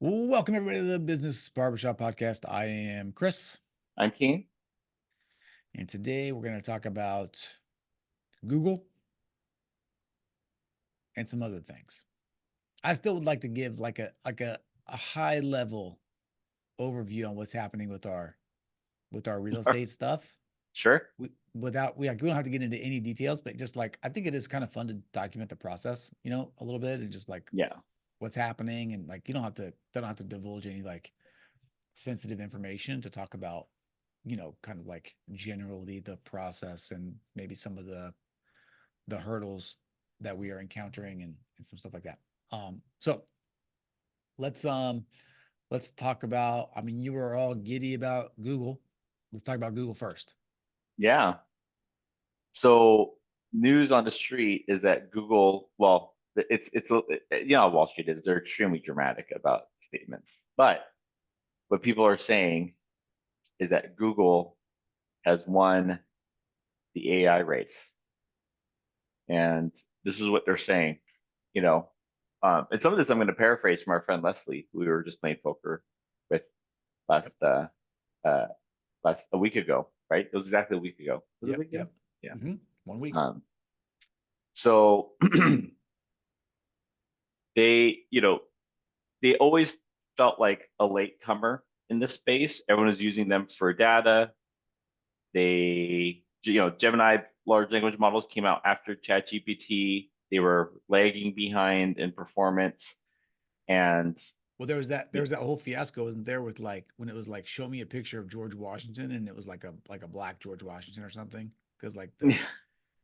Welcome everybody to the Business Barbershop Podcast. I am Chris, I'm Keen. and today we're going to talk about Google and some other things. I still would like to give like a high level overview on what's happening with our real estate stuff. Sure. We don't have to get into any details, but just like I think it is kind of fun to document the process, a little bit and just like Yeah. what's happening and like you don't have to divulge any like sensitive information to talk about kind of like generally the process and maybe some of the hurdles that we are encountering and some stuff like that. So let's um let's talk about, I mean, you were all giddy about Google. Let's talk about Google first. Yeah. So news on the street is that Google, well, you know how Wall Street is. They're extremely dramatic about statements. But what people are saying is that Google has won the AI race. And this is what they're saying, you know. And some of this I'm going to paraphrase from our friend Leslie, who we were just playing poker with Yep. last uh uh last a week ago, right? It was exactly a week ago. Was it a Yep. week ago? Yep. Yeah. 1 week. Um, so they, they always felt like a latecomer in this space. Everyone is using them for data. Gemini large language models came out after ChatGPT. They were lagging behind in performance. And Well, there was that whole fiasco, wasn't there, with like when it was like show me a picture of George Washington and it was like a black George Washington or something because like the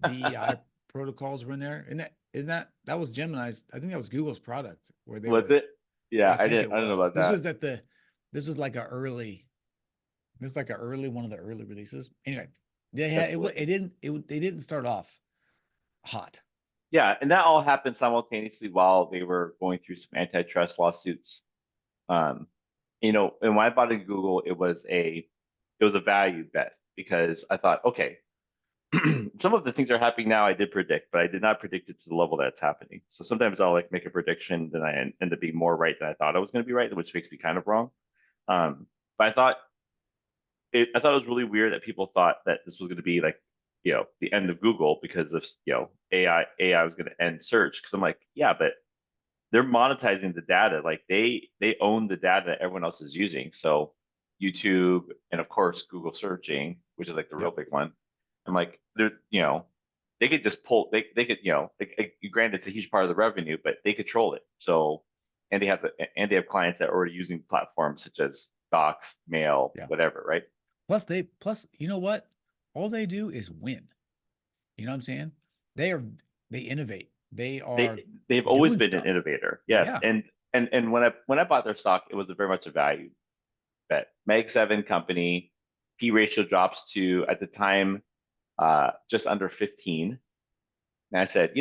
DEI protocols were in there. And that was Gemini's. I think that was Google's product where they was were. it? Yeah, I think it I don't know was. about that. This was like a early. This was like a early one of the early releases. Anyway, they had That's what. it didn't it they didn't start off hot. Yeah, and that all happened simultaneously while they were going through some antitrust lawsuits. Um, and when I bought in Google, it was a value bet because I thought, okay, some of the things are happening now I did predict, but I did not predict it to the level that it's happening. So sometimes I'll like make a prediction, then I end up being more right than I thought I was going to be right, which makes me kind of wrong. But I thought it was really weird that people thought that this was going to be like, the end of Google because of AI was going to end search. Because I'm like, yeah, but they're monetizing the data. Like they own the data that everyone else is using. So YouTube and of course Google searching, which is like the real Yep. big one. I'm like, they could just pull. They could granted it's a huge part of the revenue, but they control it. So and they have clients that are already using platforms such as Docs, Mail, Yeah. whatever, right? Plus you know what? All they do is win. You know what I'm saying? They are they innovate. They are They've always doing been an stuff. innovator, yes. Yeah. And when I bought their stock, it was very much a value bet. Meg 7 company, P ratio drops to at the time just under 15. And I said,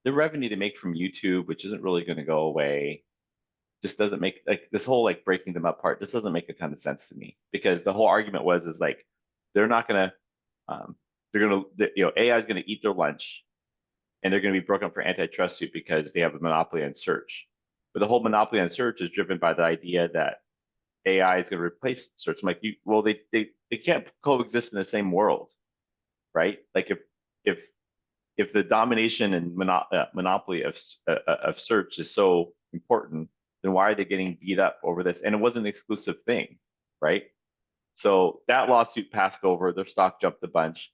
the revenue they make from YouTube, which isn't really going to go away, just doesn't make like this whole like breaking them apart. This doesn't make a ton of sense to me because the whole argument was is like they're not gonna they're gonna AI is gonna eat their lunch and they're gonna be broken up for antitrust suit because they have a monopoly on search. But the whole monopoly on search is driven by the idea that AI is going to replace search. I'm like, they can't coexist in the same world, right? Like if if the domination and monopoly of search is so important, then why are they getting beat up over this? And it wasn't an exclusive thing, right? So that lawsuit passed over. Their stock jumped a bunch.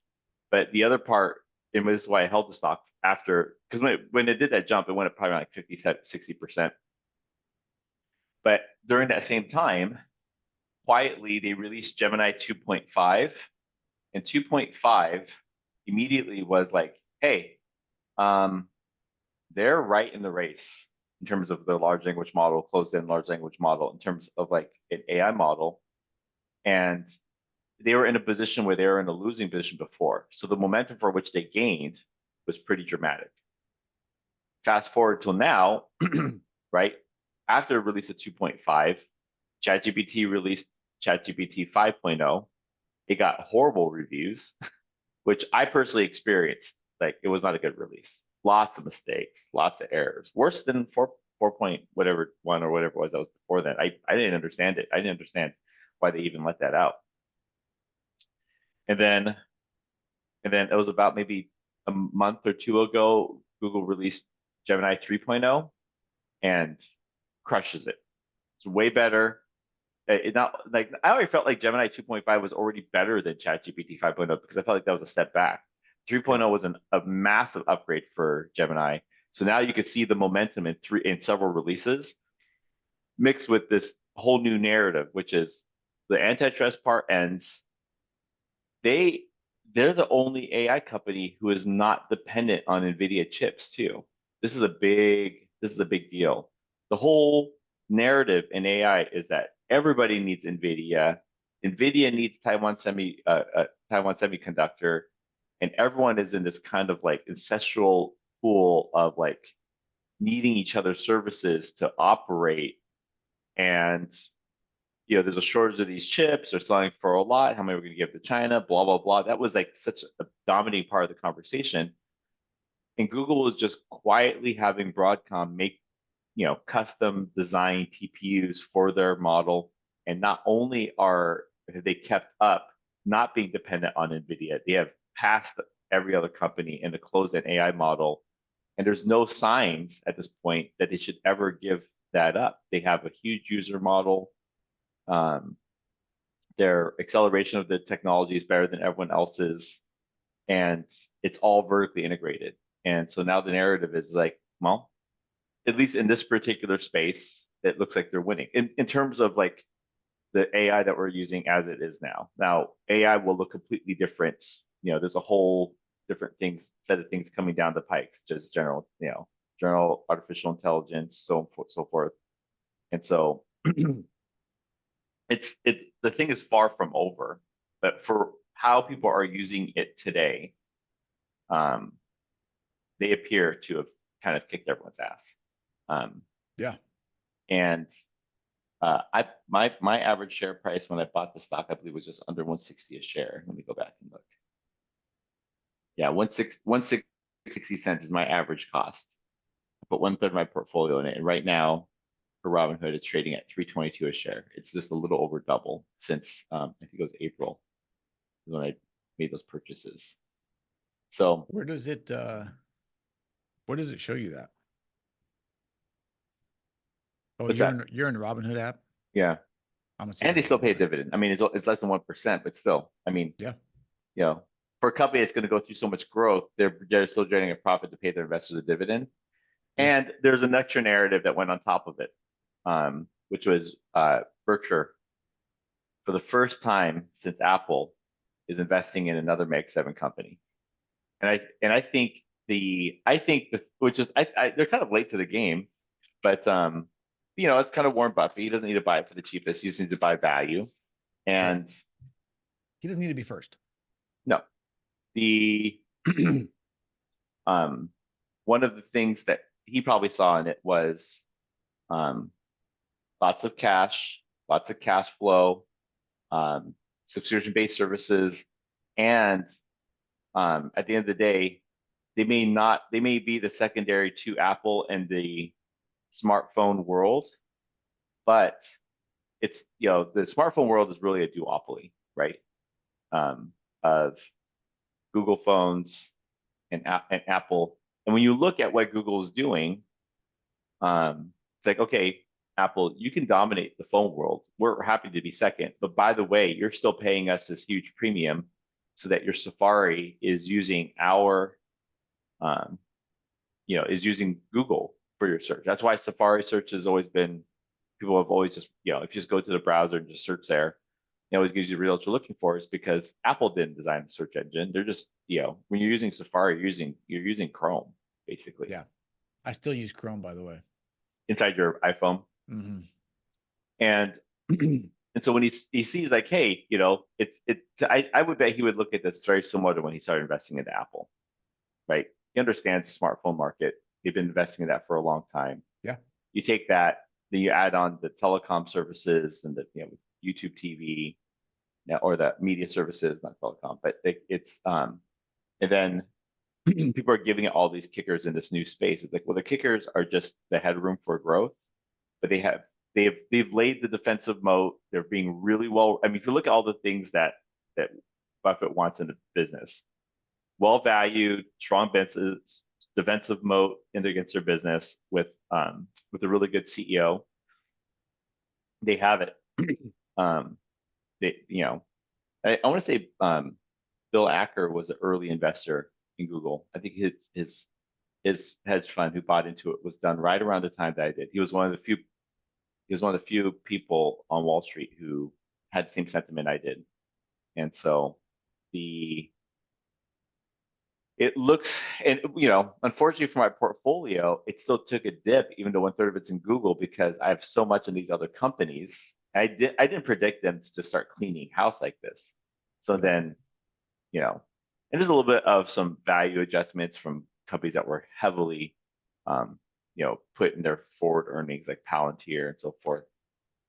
But the other part, and this is why I held the stock after, because when it did that jump, it went up probably like 50, 60%. But during that same time, quietly, they released Gemini 2.5, and 2.5 immediately was like, hey, um, they're right in the race in terms of the large language model, closed in large language model, in terms of like an AI model. And they were in a position where they were in a losing position before. So the momentum for which they gained was pretty dramatic. Fast forward till now, right? After the release of 2.5, ChatGPT released ChatGPT 5.0. It got horrible reviews, which I personally experienced. Like it was not a good release. Lots of mistakes, lots of errors, worse than 4, 4 point whatever one or whatever it was that was before that. I didn't understand it. I didn't understand why they even let that out. And then it was about maybe a month or two ago, Google released Gemini 3.0 and crushes it. It's way better. It not like I already felt like Gemini 2.5 was already better than ChatGPT 5.0 because I felt like that was a step back. 3.0 was a massive upgrade for Gemini. So now you could see the momentum in several releases mixed with this whole new narrative, which is the antitrust part ends. They're the only AI company who is not dependent on NVIDIA chips too. This is a big deal. The whole narrative in AI is that everybody needs NVIDIA. NVIDIA needs Taiwan Semiconductor, and everyone is in this kind of like ancestral pool of like needing each other's services to operate. And there's a shortage of these chips. They're selling for a lot. How many we're going to give to China? Blah blah blah. That was like such a dominating part of the conversation. And Google was just quietly having Broadcom make custom design TPUs for their model. And not only have they kept up not being dependent on NVIDIA, they have passed every other company in the closed-end AI model. And there's no signs at this point that they should ever give that up. They have a huge user model. Their acceleration of the technology is better than everyone else's. And it's all vertically integrated. And so now the narrative is like, well, at least in this particular space, it looks like they're winning in terms of like the AI that we're using as it is now. Now, AI will look completely different. There's a whole different set of things coming down the pike, just general artificial intelligence, so forth. And so the thing is far from over, but for how people are using it today, they appear to have kind of kicked everyone's ass. Yeah. And my average share price when I bought the stock, I believe, was just under 160 a share. Let me go back and look. Yeah, 160 cents is my average cost. I put 1/3 of my portfolio in it, and right now, for Robinhood, it's trading at 322 a share. It's just a little over double since I think it was April when I made those purchases. So where does it show you that? Oh, what's you're that? you're in Robinhood app? Yeah. I'm gonna see And if I they can still get pay a that. dividend. I mean, it's less than 1%, but still, I mean, Yeah. For a company that's going to go through so much growth, they're still generating a profit to pay their investors a dividend. Yeah. And there's an extra narrative that went on top of it, which was Berkshire, for the first time since Apple, is investing in another Mag 7 company. And I think which is they're kind of late to the game, but it's kind of Warren Buffett. He doesn't need to buy it for the cheapest. He just needs to buy value. And he doesn't need to be first. No, the one of the things that he probably saw in it was lots of cash flow, subscription-based services, and at the end of the day, they may be the secondary to Apple in the smartphone world, but it's the smartphone world is really a duopoly, right? Of Google phones and Apple. And when you look at what Google is doing, it's like, okay, Apple, you can dominate the phone world. We're happy to be second, but by the way, you're still paying us this huge premium so that your Safari is using is using Google for your search. That's why Safari search has always been, people have always just, if you just go to the browser and just search there, it always gives you the results you're looking for. Is because Apple didn't design the search engine. They're just, when you're using Safari, you're using Chrome, basically. Yeah. I still use Chrome, by the way. Inside your iPhone. Mm-hmm. And and so when he sees like, hey, I would bet he would look at this very similar to when he started investing into Apple, right? He understands the smartphone market. They've been investing in that for a long time. Yeah. You take that, then you add on the telecom services and the YouTube TV, or the media services, not telecom, but it's and then people are giving it all these kickers in this new space. It's like, well, the kickers are just the headroom for growth, but they've laid the defensive moat. They're being really well. I mean, if you look at all the things that Buffett wants in the business, well valued, strong defensive moat against their business with a really good CEO. They have it. They, I want to say Bill Acker was an early investor in Google. I think his hedge fund who bought into it was done right around the time that I did. He was one of the few people on Wall Street who had the same sentiment I did. And so it looks, and unfortunately for my portfolio, it still took a dip, even though 1/3 of it's in Google, because I have so much in these other companies. I didn't predict them to just start cleaning house like this. So then, and there's a little bit of some value adjustments from companies that were heavily, put in their forward earnings, like Palantir and so forth.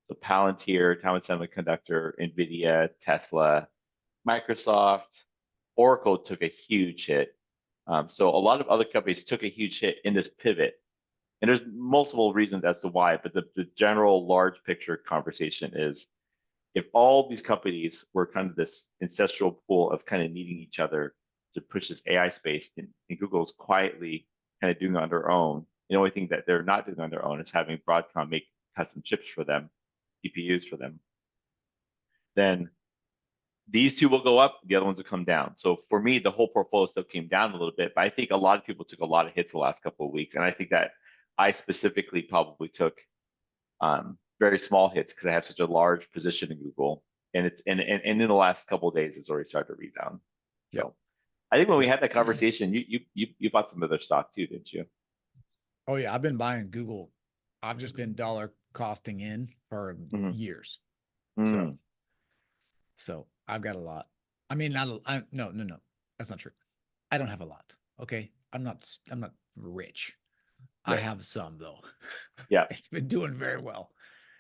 So Palantir, Taiwan Semiconductor, Nvidia, Tesla, Microsoft, Oracle took a huge hit. So a lot of other companies took a huge hit in this pivot. And there's multiple reasons as to why, but the general large picture conversation is, if all these companies were kind of this ancestral pool of kind of needing each other to push this AI space, and Google's quietly kind of doing it on their own, the only thing that they're not doing on their own is having Broadcom make custom chips for them, GPUs for them, then these two will go up, the other ones will come down. So for me, the whole portfolio still came down a little bit, but I think a lot of people took a lot of hits the last couple of weeks. And I think that I specifically probably took very small hits because I have such a large position in Google. And it's and in the last couple of days, it's already started to rebound. So Yep. I think when we had that conversation, you bought some of their stock too, didn't you? Oh yeah, I've been buying Google. I've just been dollar costing in for years. So I've got a lot. I mean, no, that's not true. I don't have a lot. Okay. I'm not rich. I Right. have some though. Yeah. It's been doing very well.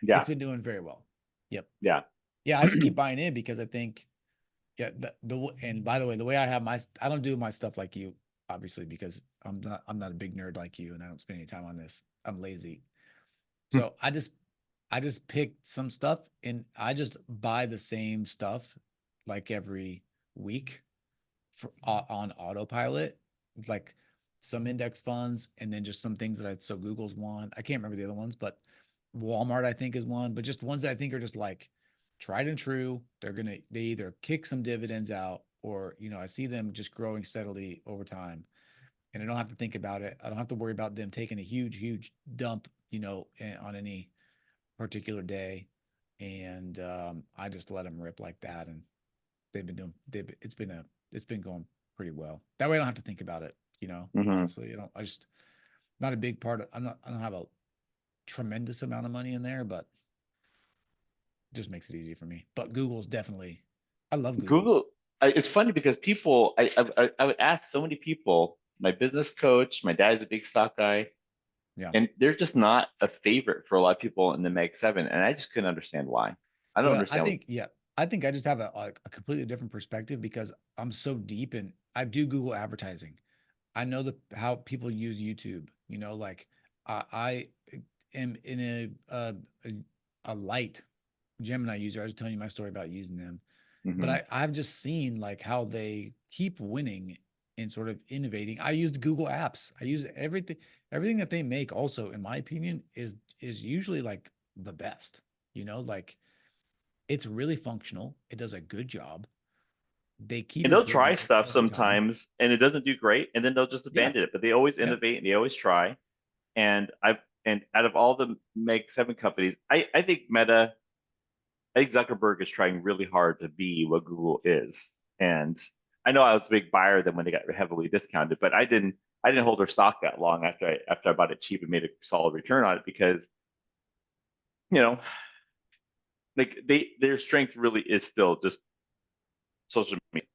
Yeah. It's been doing very well. Yep. Yeah. Yeah. I just keep buying in because I think, and by the way, the way I have I don't do my stuff like you, obviously, because I'm not a big nerd like you and I don't spend any time on this. I'm lazy. So I just picked some stuff and I just buy the same stuff like every week on autopilot, like some index funds and then just some things so Google's one. I can't remember the other ones, but Walmart I think is one, but just ones that I think are just like tried and true. They either kick some dividends out or, I see them just growing steadily over time and I don't have to think about it. I don't have to worry about them taking a huge dump, on any particular day. And I just let them rip like that. And it's been going pretty well. That way I don't have to think about it, honestly. Not a big part of, I don't have a tremendous amount of money in there, but it just makes it easy for me. But Google's definitely, I love Google. It's funny because people, I would ask so many people, my business coach, my dad's a big stock guy. Yeah. And they're just not a favorite for a lot of people in the Meg 7. And I just couldn't understand why. I don't understand. I think I just have a completely different perspective because I'm so deep in, I do Google advertising. I know how people use YouTube, like I am in a light Gemini user. I was telling you my story about using them, but I've just seen like how they keep winning and sort of innovating. I used Google Apps. I use everything that they make also, in my opinion, is usually like the best, like it's really functional. It does a good job. They keep and they'll try improving stuff over time. sometimes and it doesn't do great. And then they'll just abandon it, but they always innovate and they always try. And out of all the Meg 7 companies, I think Zuckerberg is trying really hard to be what Google is. And I know I was a big buyer of them when they got heavily discounted, but I didn't hold their stock that long after I bought it cheap and made a solid return on it because, like their strength really is still just social media.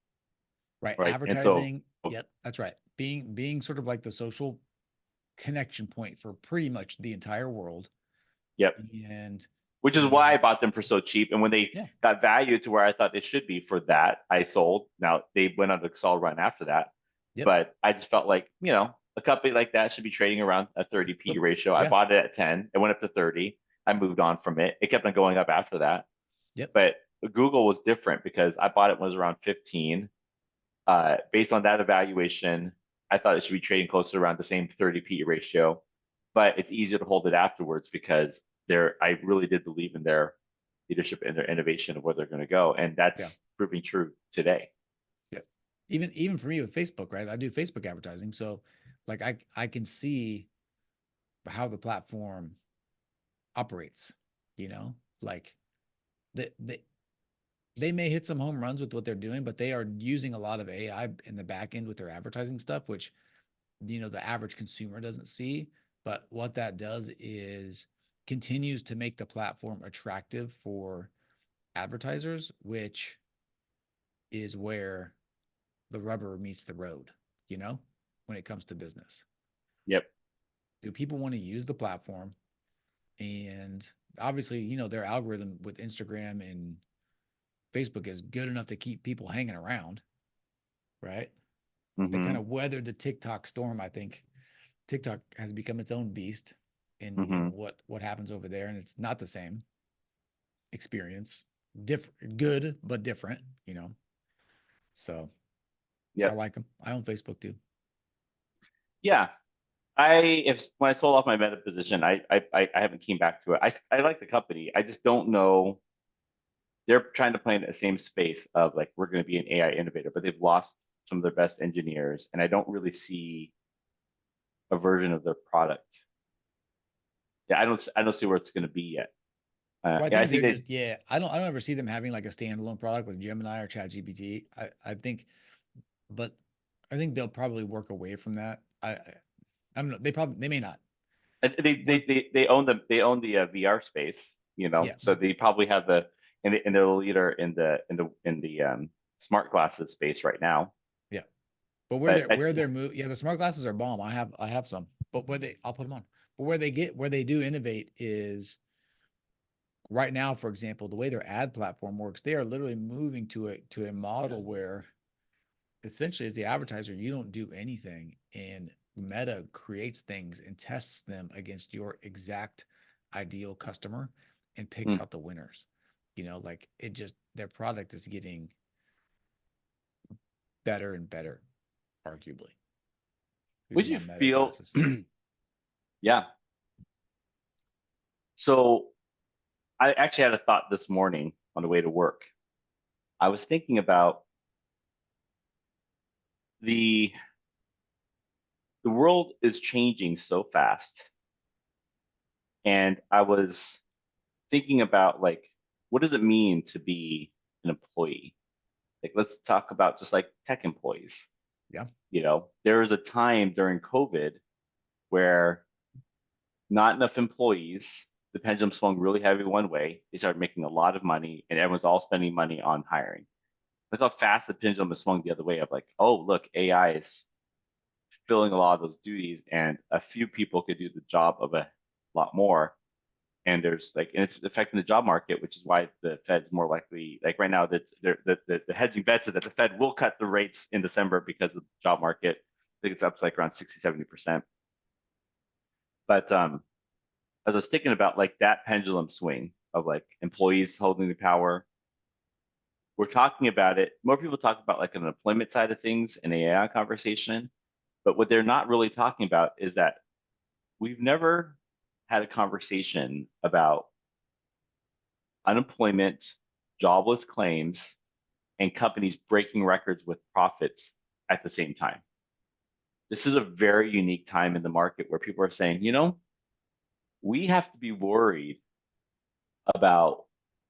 Right. Right. Advertising. Yep. That's right. Being sort of like the social connection point for pretty much the entire world. Yep. And which is why I bought them for so cheap. And when they got valued to where I thought they should be for that, I sold. Now they went on a solid run after that. Yep. but I just felt like, a company like that should be trading around a 30 P But ratio. I yeah. bought it at 10. It went up to 30. I moved on from it. It kept on going up after that. Yep. But Google was different because I bought it when it was around 15. Based on that evaluation, I thought it should be trading closer around the same 30 P ratio, but it's easier to hold it afterwards because I really did believe in their leadership and their innovation of where they're going to go. And Yeah. that's proving true today. Yep. Even for me with Facebook, right? I do Facebook advertising. So like I can see how the platform operates, you know, like the, they may hit some home runs with what they're doing, but they are using a lot of AI in the back end with their advertising stuff, which, the average consumer doesn't see. But what that does is continues to make the platform attractive for advertisers, which is where the rubber meets the road, when it comes to business. Yep. Do people want to use the platform? And obviously, their algorithm with Instagram and Facebook is good enough to keep people hanging around, right? They kind Mm-hmm. of weathered the TikTok storm. I think TikTok has become its own beast in Mm-hmm. what happens over there, and it's not the same experience. Different, good but different. So I Yep. like them. I own Facebook too. Yeah. When I sold off my Meta position, I haven't came back to it. I like the company. I just don't know. They're trying to play in the same space of like we're going to be an AI innovator, but they've lost some of their best engineers, and I don't really see a version of their product. Yeah, I don't see where it's going to be yet. Well, I Yeah, I think think they're they just I don't ever see them having like a standalone product like Gemini or ChatGPT. I think, but I think they'll probably work away from that. I don't know. They may not. What? they own the VR space, Yeah, so they probably have and they're the leader in the smart glasses space right now. yeah. But But where they're move, yeah, the smart glasses are bomb. I have some, but I'll put them on. But where they do innovate is right now. For example, the way their ad platform works, they are literally moving to a model where essentially as the advertiser, you don't do anything, and Meta creates things and tests them against your exact ideal customer and picks mm, out the winners. Like it just their product is getting better and better, arguably. These are would my you Meta feel? glasses. Yeah. So I actually had a thought this morning on the way to work. I was thinking about the the world is changing so fast, and I was thinking about like what does it mean to be an employee? Like let's talk about just like tech employees. Yeah. There was a time during COVID where not enough employees, the pendulum swung really heavy one way. They started making a lot of money, and everyone's all spending money on hiring. Look how fast the pendulum has swung the other way of like, oh, look, AI is filling a lot of those duties, and a few people could do the job of a lot more. And it's affecting the job market, which is why the Fed's more likely, like right now, that the hedging bets is that the Fed will cut the rates in December because of the job market. I think it's up to like around 60-70%. But as I was thinking about like that pendulum swing of like employees holding the power, we're talking about it. More people talk about like an employment side of things in the AI conversation, but what they're not really talking about is that we've never had a conversation about unemployment, jobless claims, and companies breaking records with profits at the same time. This is a very unique time in the market where people are saying, we have to be worried about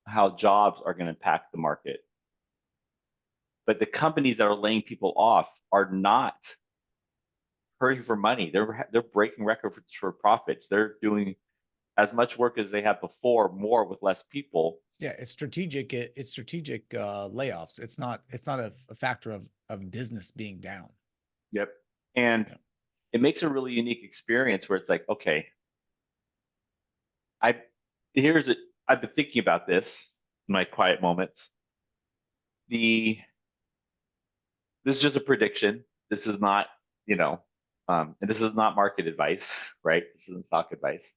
how jobs are going to impact the market. But the companies that are laying people off are not hurting for money. They're breaking records for profits. They're doing as much work as they have before, more with less people. Yeah, it's strategic. It's strategic layoffs. It's not a factor of business being down. Yep. And Yeah. it makes a really unique experience where it's like, okay, I here's it. I've been thinking about this in my quiet moments. This is just a prediction. this is not, you know, and this is not market advice, right? This isn't stock advice.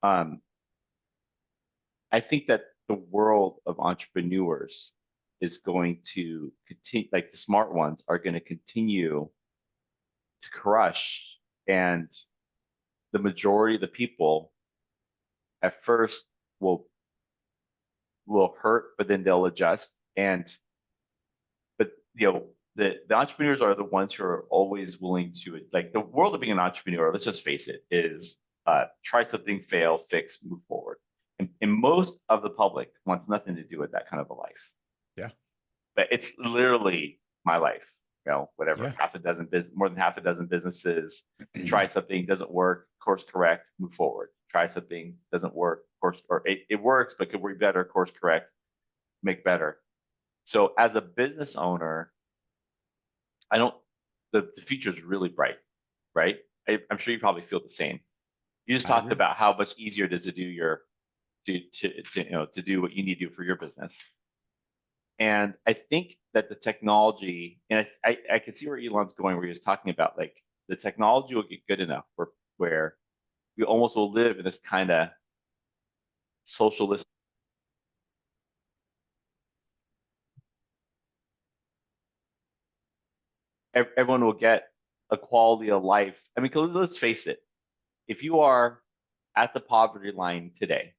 Um, I think that the world of entrepreneurs is going to continue, like the smart ones are going to continue to crush, and the majority of the people at first will hurt, but then they'll adjust. And but the entrepreneurs are the ones who are always willing to, like, the world of being an entrepreneur, let's just face it, is try something, fail, fix, move forward. And most of the public wants nothing to do with that kind of a life. Yeah. But it's literally my life. Whatever, Yeah. more than half a dozen businesses, try something, doesn't work, course correct, move forward. Try something, doesn't work, or it works, but could be better, course correct, make better. So as a business owner, I don't, the future is really bright, right? I'm sure you probably feel the same. You just I talked agree. about how much easier it is to do to do what you need to do for your business. And I think that the technology, and I can see where Elon's going, where he was talking about, like, the technology will get good enough where we almost will live in this kind of socialist. Everyone will get a quality of life. I mean, because let's face it, if you are at the poverty line today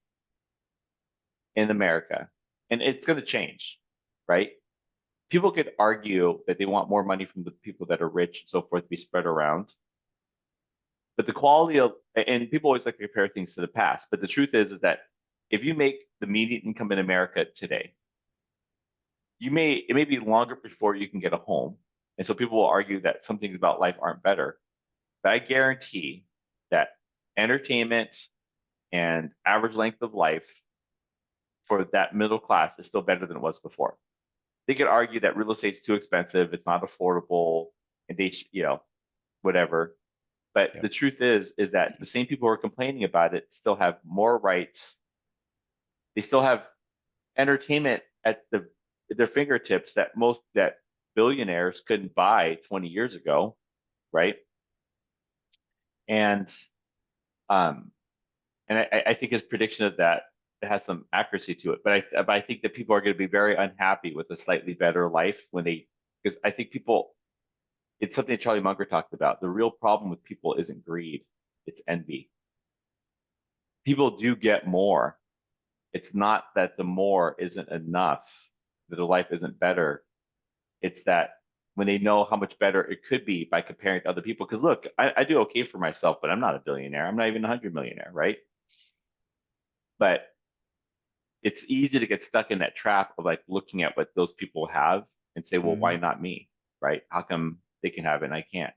in America, and it's going to change, right? People could argue that they want more money from the people that are rich and so forth to be spread around. But the quality of, and people always like to compare things to the past, but the truth is that if you make the median income in America today, it may be longer before you can get a home. And so people will argue that some things about life aren't better. But I guarantee that entertainment and average length of life for that middle class is still better than it was before. They could argue that real estate's too expensive, it's not affordable, and whatever. But Yep. the truth is that the same people who are complaining about it still have more rights. They still have entertainment at their fingertips that billionaires couldn't buy 20 years ago, right? And um, I think his prediction of that, it has some accuracy to it. But I think that people are going to be very unhappy with a slightly better life because I think it's something that Charlie Munger talked about. The real problem with people isn't greed, it's envy. People do get more. It's not that the more isn't enough, that the life isn't better. It's that when they know how much better it could be by comparing to other people. Because look, I do okay for myself, but I'm not a billionaire. I'm not even 100 millionaire, right? But it's easy to get stuck in that trap of, like, looking at what those people have and say, well, why Mhm. not me? Right? How come they can have it and I can't?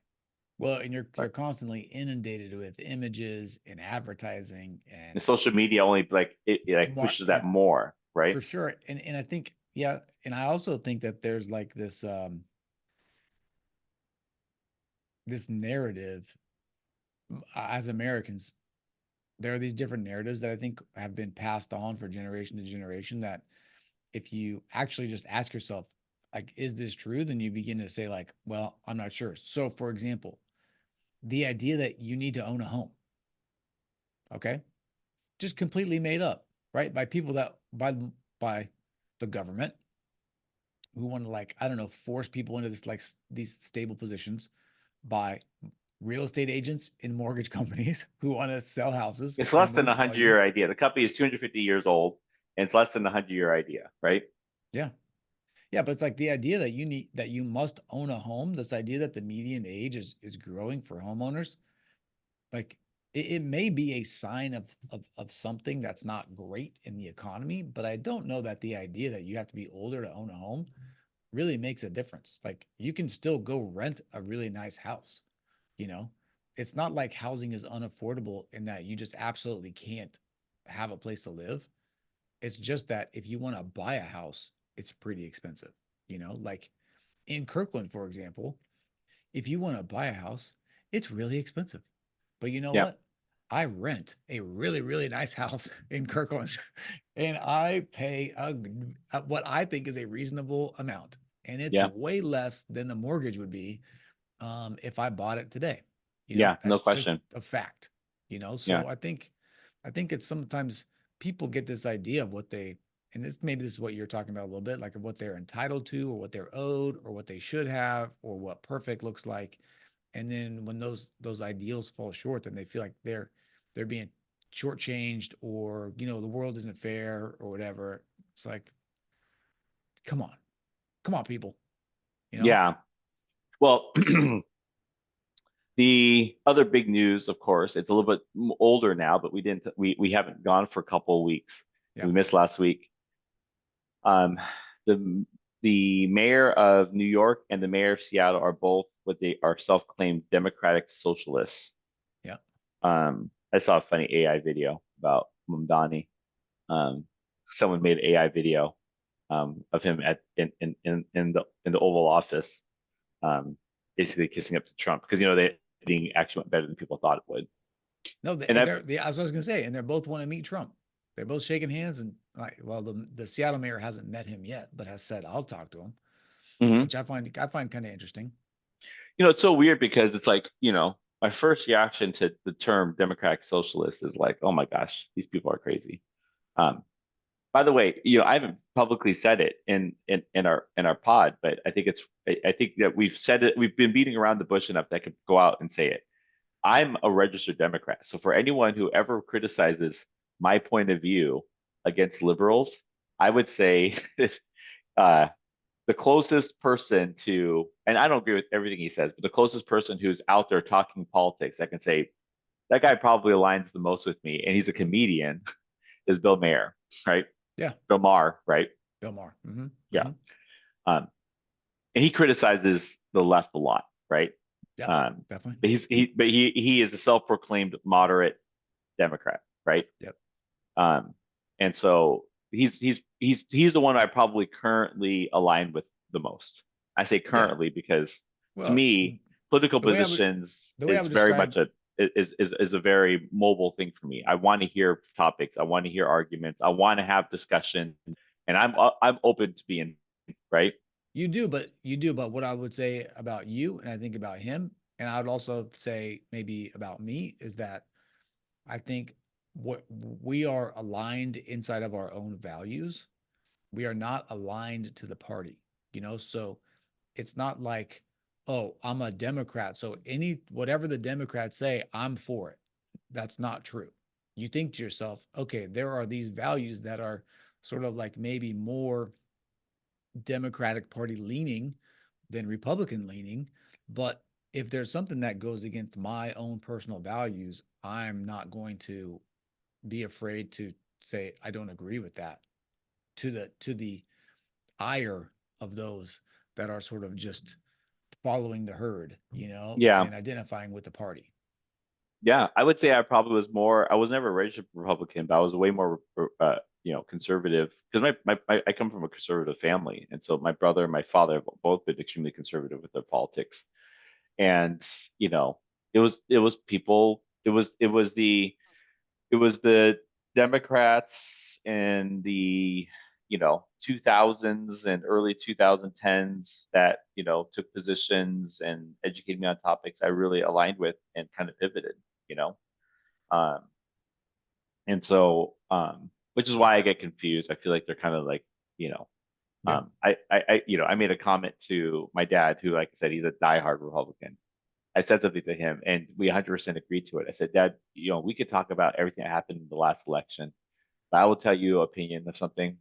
Well, and you're But constantly inundated with images and advertising the and social media only, like, it like more, pushes yeah, that more, right? for sure. And I think, yeah, and I also think that there's like this narrative as Americans, there are these different narratives that I think have been passed on for generation to generation that if you actually just ask yourself, like, is this true? Then you begin to say, like, well, I'm not sure. So, for example, the idea that you need to own a home, okay, just completely made up, right? By people that by the government who want to, like, I don't know, force people into this, like, these stable positions, by real estate agents in mortgage companies who want to sell houses It's and less than a won't tell hundred you. year idea. The company is 250 years old, and it's less than a 100 year idea, right? Yeah. Yeah, but it's like the idea that you must own a home, this idea that the median age is growing for homeowners, like it may be a sign of something that's not great in the economy, but I don't know that the idea that you have to be older to own a home really makes a difference. Like you can still go rent a really nice house, you know? It's not like housing is unaffordable in that you just absolutely can't have a place to live. It's just that if you want to buy a house, it's pretty expensive, like in Kirkland, for example, if you want to buy a house, it's really expensive. But you know Yeah. what? I rent a really, really nice house in Kirkland and I pay what I think is a reasonable amount. and it's Yeah. way less than the mortgage would be if I bought it today. Yeah. No That's just question. a fact. Yeah. So I think it's sometimes people get this idea of what they, and this is what you're talking about a little bit, like of what they're entitled to, or what they're owed, or what they should have, or what perfect looks like. And then when those ideals fall short, then they feel like they're being shortchanged, or the world isn't fair, or whatever. It's like, come on, come on, people. You know? Yeah. Well, the other big news, of course, it's a little bit older now, but we haven't gone for a couple of weeks. Yeah. We missed last week. Um, the the mayor of New York and the mayor of Seattle are both what they are self-claimed democratic socialists. Yeah. I saw a funny AI video about Mamdani. Um, Someone made an AI video of him at in the Oval Office, um, basically kissing up to Trump because they thing actually went better than people thought it would. No, And that I was gonna say, and they're both want to meet Trump. They're both shaking hands, and like, well, the Seattle mayor hasn't met him yet, but has said I'll talk to him, Mhm. which I find kind of interesting. It's so weird because it's like, my first reaction to the term democratic socialist is like, oh my gosh, these people are crazy. Um, by the way, I haven't publicly said it in our pod, but I think that we've said it, we've been beating around the bush enough that I could go out and say it. I'm a registered Democrat. So for anyone who ever criticizes my point of view against liberals, I would say uh, the closest person to, and I don't agree with everything he says, but the closest person who's out there talking politics, I can say that guy probably aligns the most with me, and he's a comedian, is Bill Maher, right? Yeah, Bill Maher, right? Bill Maher. Mm-hmm. Yeah. Mm-hmm. Um, and he criticizes the left a lot, right? Yeah, Um, definitely. but he is a self-proclaimed moderate Democrat, right? Yep. Um, and so he's the one I probably currently align with the most. I say Yeah. currently because to Well, me, political the way I would positions the way I is would very describe much is a very mobile thing for me. I want to hear topics, I want to hear arguments, I want to have discussion, and I'm open to being right. you do, but what I would say about you, and I think about him, and I would also say maybe about me, is that I think what we are aligned inside of our own values. We are not aligned to the party, so it's not like, oh, I'm a Democrat, so whatever the Democrats say, I'm for it. That's not true. You think to yourself, okay, there are these values that are sort of like maybe more Democratic Party leaning than Republican leaning, but if there's something that goes against my own personal values, I'm not going to be afraid to say I don't agree with that, to the ire of those that are sort of just following the herd, Yeah, and identifying with the party. yeah. I would say I was never a registered Republican, but I was way more conservative because I come from a conservative family, and so my brother and my father have both been extremely conservative with their politics. And you know it was people it was the Democrats in the 2000s and early 2010s that took positions and educated me on topics I really aligned with and kind of pivoted, you know um and so which is why I get confused. I feel like they're kind of like, you know Yeah. I made a comment to my dad, who, like I said, he's a diehard Republican. I said something to him, and we 100% agreed to it. I said, Dad, we could talk about everything that happened in the last election, but I will tell you an opinion of something.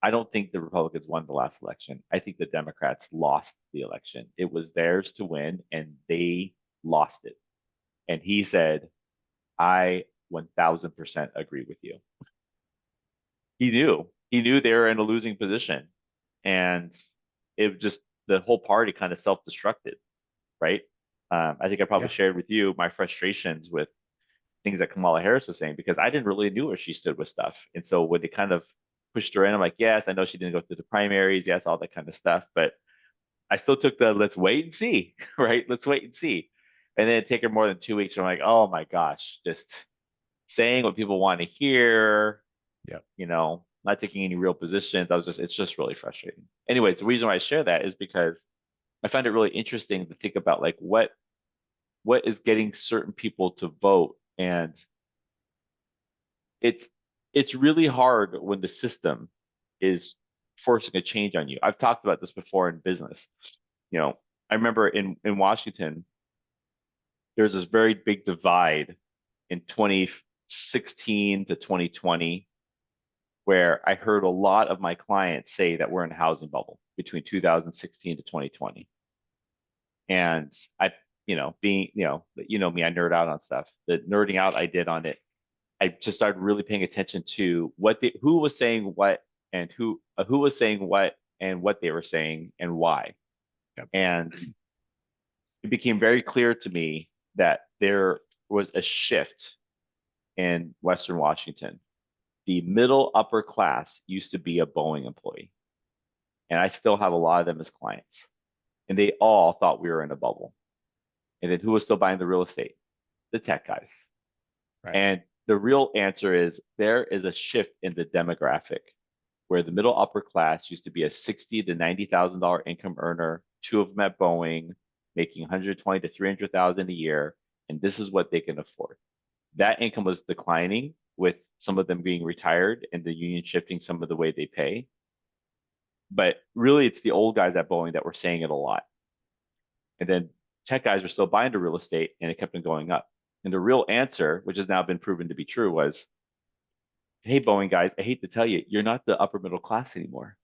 I don't think the Republicans won the last election. I think the Democrats lost the election. It was theirs to win, and they lost it. And he said, I 1000% agree with you. He knew they were in a losing position, and it just, the whole party kind of self-destructed, right? I think I probably Yeah. shared with you my frustrations with things that Kamala Harris was saying, because I didn't really knew where she stood with stuff. And so when they kind of pushed her in, I'm like, yes, I know she didn't go through the primaries, yes, all that kind of stuff, but I still took the let's wait and see, right? Let's wait and see. And then it take her more than 2 weeks. And I'm like, oh my gosh, just saying what people want to hear, Yep. not taking any real positions. It's just really frustrating. Anyways, the reason why I share that is because I find it really interesting to think about like what is getting certain people to vote. And it's it's really hard when the system is forcing a change on you. I've talked about this before in business. I remember in Washington, there's this very big divide in 2016 to 2020 where I heard a lot of my clients say that we're in a housing bubble between 2016 to 2020. And I, being, me, I nerd out on stuff. The nerding out I did on it, I just started really paying attention to who was saying what and who was saying what and what they were saying and why. Yep. And it became very clear to me that there was a shift in Western Washington. The middle upper class used to be a Boeing employee, and I still have a lot of them as clients. And they all thought we were in a bubble. And then who was still buying the real estate? The tech guys. Right. And the real answer is there is a shift in the demographic where the middle upper class used to be a $60,000 to $90,000 income earner, two of them at Boeing, making 120 to 300,000 a year, and this is what they can afford. That income was declining with some of them being retired and the union shifting some of the way they pay. But really, it's the old guys at Boeing that were saying it a lot. And then tech guys were still buying the real estate, and it kept on going up. And the real answer, which has now been proven to be true, was, hey, Boeing guys, I hate to tell you, you're not the upper middle class anymore.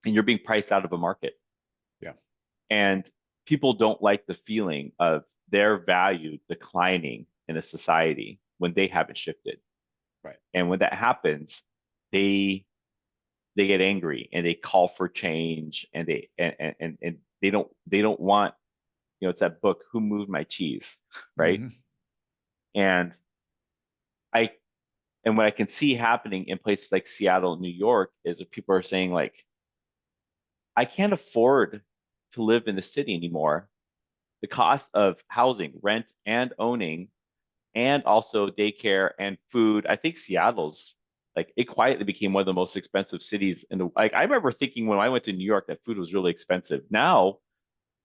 And you're being priced out of a market. Yeah. And people don't like the feeling of their value declining in a society when they haven't shifted. Right. And when that happens, they get angry and they call for change, and they don't want, it's that book, Who Moved My Cheese, right? Mhm. And what I can see happening in places like Seattle, New York, is that people are saying like, I can't afford to live in the city anymore. The cost of housing, rent, and owning, and also daycare and food. I think Seattle's like, it quietly became one of the most expensive cities in the, like, I remember thinking when I went to New York that food was really expensive. Now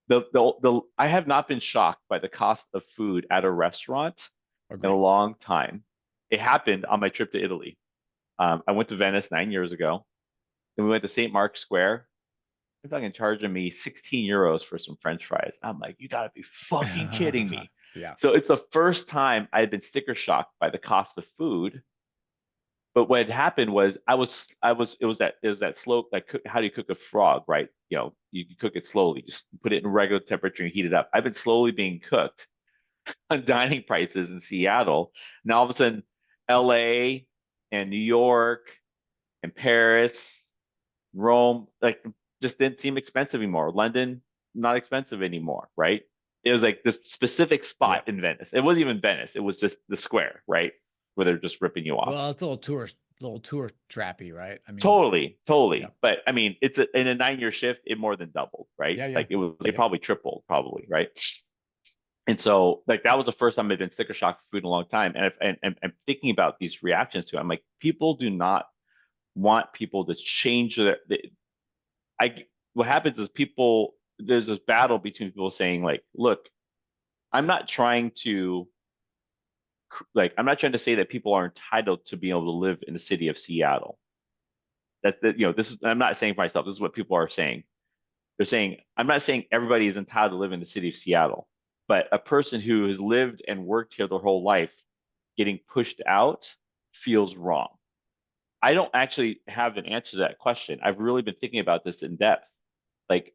the I have not been shocked by the cost of food at a restaurant in a Agreed. long time. It happened on my trip to Italy. I went to Venice 9 years ago. Then we went to St. Mark's Square. They're fucking charging me 16 euros for some French fries. I'm like, you gotta be fucking kidding me. Yeah. So it's the first time I had been sticker shocked by the cost of food. But what had happened was it was that slow, like how do you cook a frog, right? You cook it slowly, just put it in regular temperature and heat it up. I've been slowly being cooked on dining prices in Seattle. Now all of a sudden, LA and New York and Paris, Rome, like, just didn't seem expensive anymore. London, not expensive anymore, right? It was like this specific spot Yep. in Venice. It wasn't even Venice. It was just the square, right? Where they're just ripping you off. Well, it's a little tour trappy, right? I mean, Totally, yeah. totally. But I mean, in a 9 year shift, it more than doubled, right? Yeah, yeah. Like they Yep. probably tripled, probably, right? And so, like, that was the first time I'd been sticker shock for food in a long time. And thinking about these reactions to it, I'm like, people do not want people to change what happens is there's this battle between people saying like, look, I'm not trying to I'm not trying to say that people are entitled to being able to live in the city of Seattle. This is, I'm not saying for myself, this is what people are saying. They're saying, I'm not saying everybody is entitled to live in the city of Seattle, but a person who has lived and worked here their whole life getting pushed out feels wrong. I don't actually have an answer to that question. I've really been thinking about this in depth. Like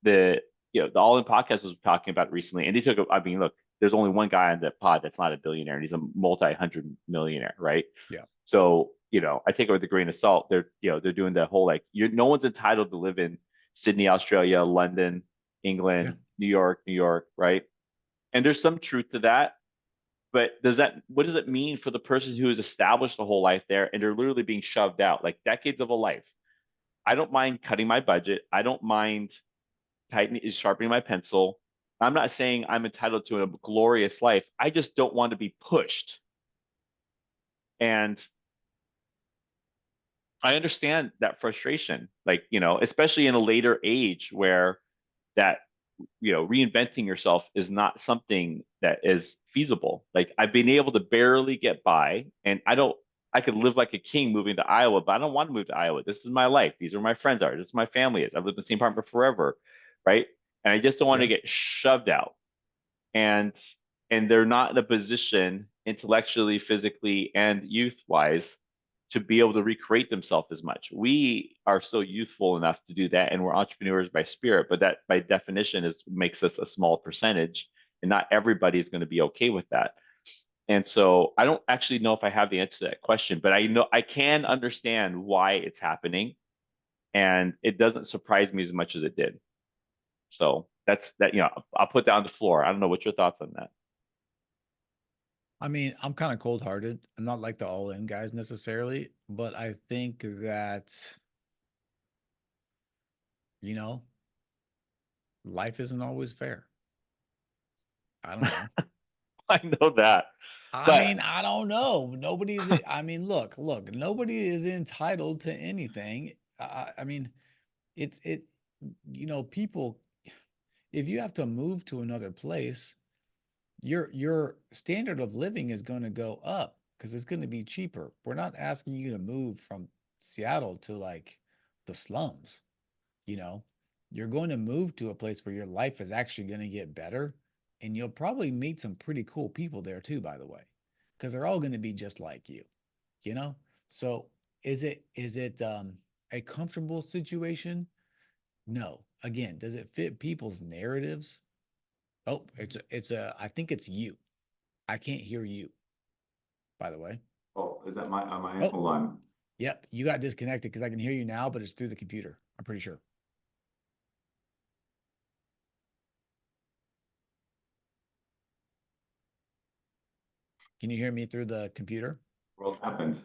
the the All In podcast was talking about it recently, and I mean, look, there's only one guy on the pod that's not a billionaire, and he's a multi-hundred millionaire, right? Yeah. So, I take it with a grain of salt. They're doing the whole like, no one's entitled to live in Sydney, Australia, London, Yeah. England, New York, right? And there's some truth to that. But what does it mean for the person who has established a whole life there and they're literally being shoved out, like decades of a life? I don't mind cutting my budget. I don't mind sharpening my pencil. I'm not saying I'm entitled to a glorious life. I just don't want to be pushed. And I understand that frustration, like, especially in a later age where that, reinventing yourself is not something that is feasible. Like I've been able to barely get by, and I could live like a king moving to Iowa, but I don't want to move to Iowa. This is my life. These are my friends are. This is my family is. I've lived in the same apartment forever, right? And I just don't want to Yeah. get shoved out. And they're not in a position intellectually, physically, and youth wise to be able to recreate themselves as much. We are still youthful enough to do that, and we're entrepreneurs by spirit, but that by definition is makes us a small percentage, and not everybody is going to be okay with that. And so I don't actually know if I have the answer to that question, but I know I can understand why it's happening, and it doesn't surprise me as much as it did. So that's that, I'll put that on the floor. I don't know what's your thoughts on that. I mean, I'm kind of cold-hearted. I'm not like the all-in guys necessarily, but I think that, you know, life isn't always fair. I don't know. I know that. I But mean, I don't know. Nobody's, I mean, look, nobody is entitled to anything. I mean, it, people, if you have to move to another place, your standard of living is going to go up because it's going to be cheaper. We're not asking you to move from Seattle to like the slums, you know. You're going to move to a place where your life is actually going to get better, and you'll probably meet some pretty cool people there too, by the way, because they're all going to be just like you, you know. So is it a comfortable situation? No. Again, does it fit people's narratives? Oh, it's a I think it's you. I can't hear you, by the way. oh, is that my am I Oh, hold on. yep, you got disconnected because I can hear you now, but it's through the computer. I'm pretty sure. Can you hear me through the computer? What happened?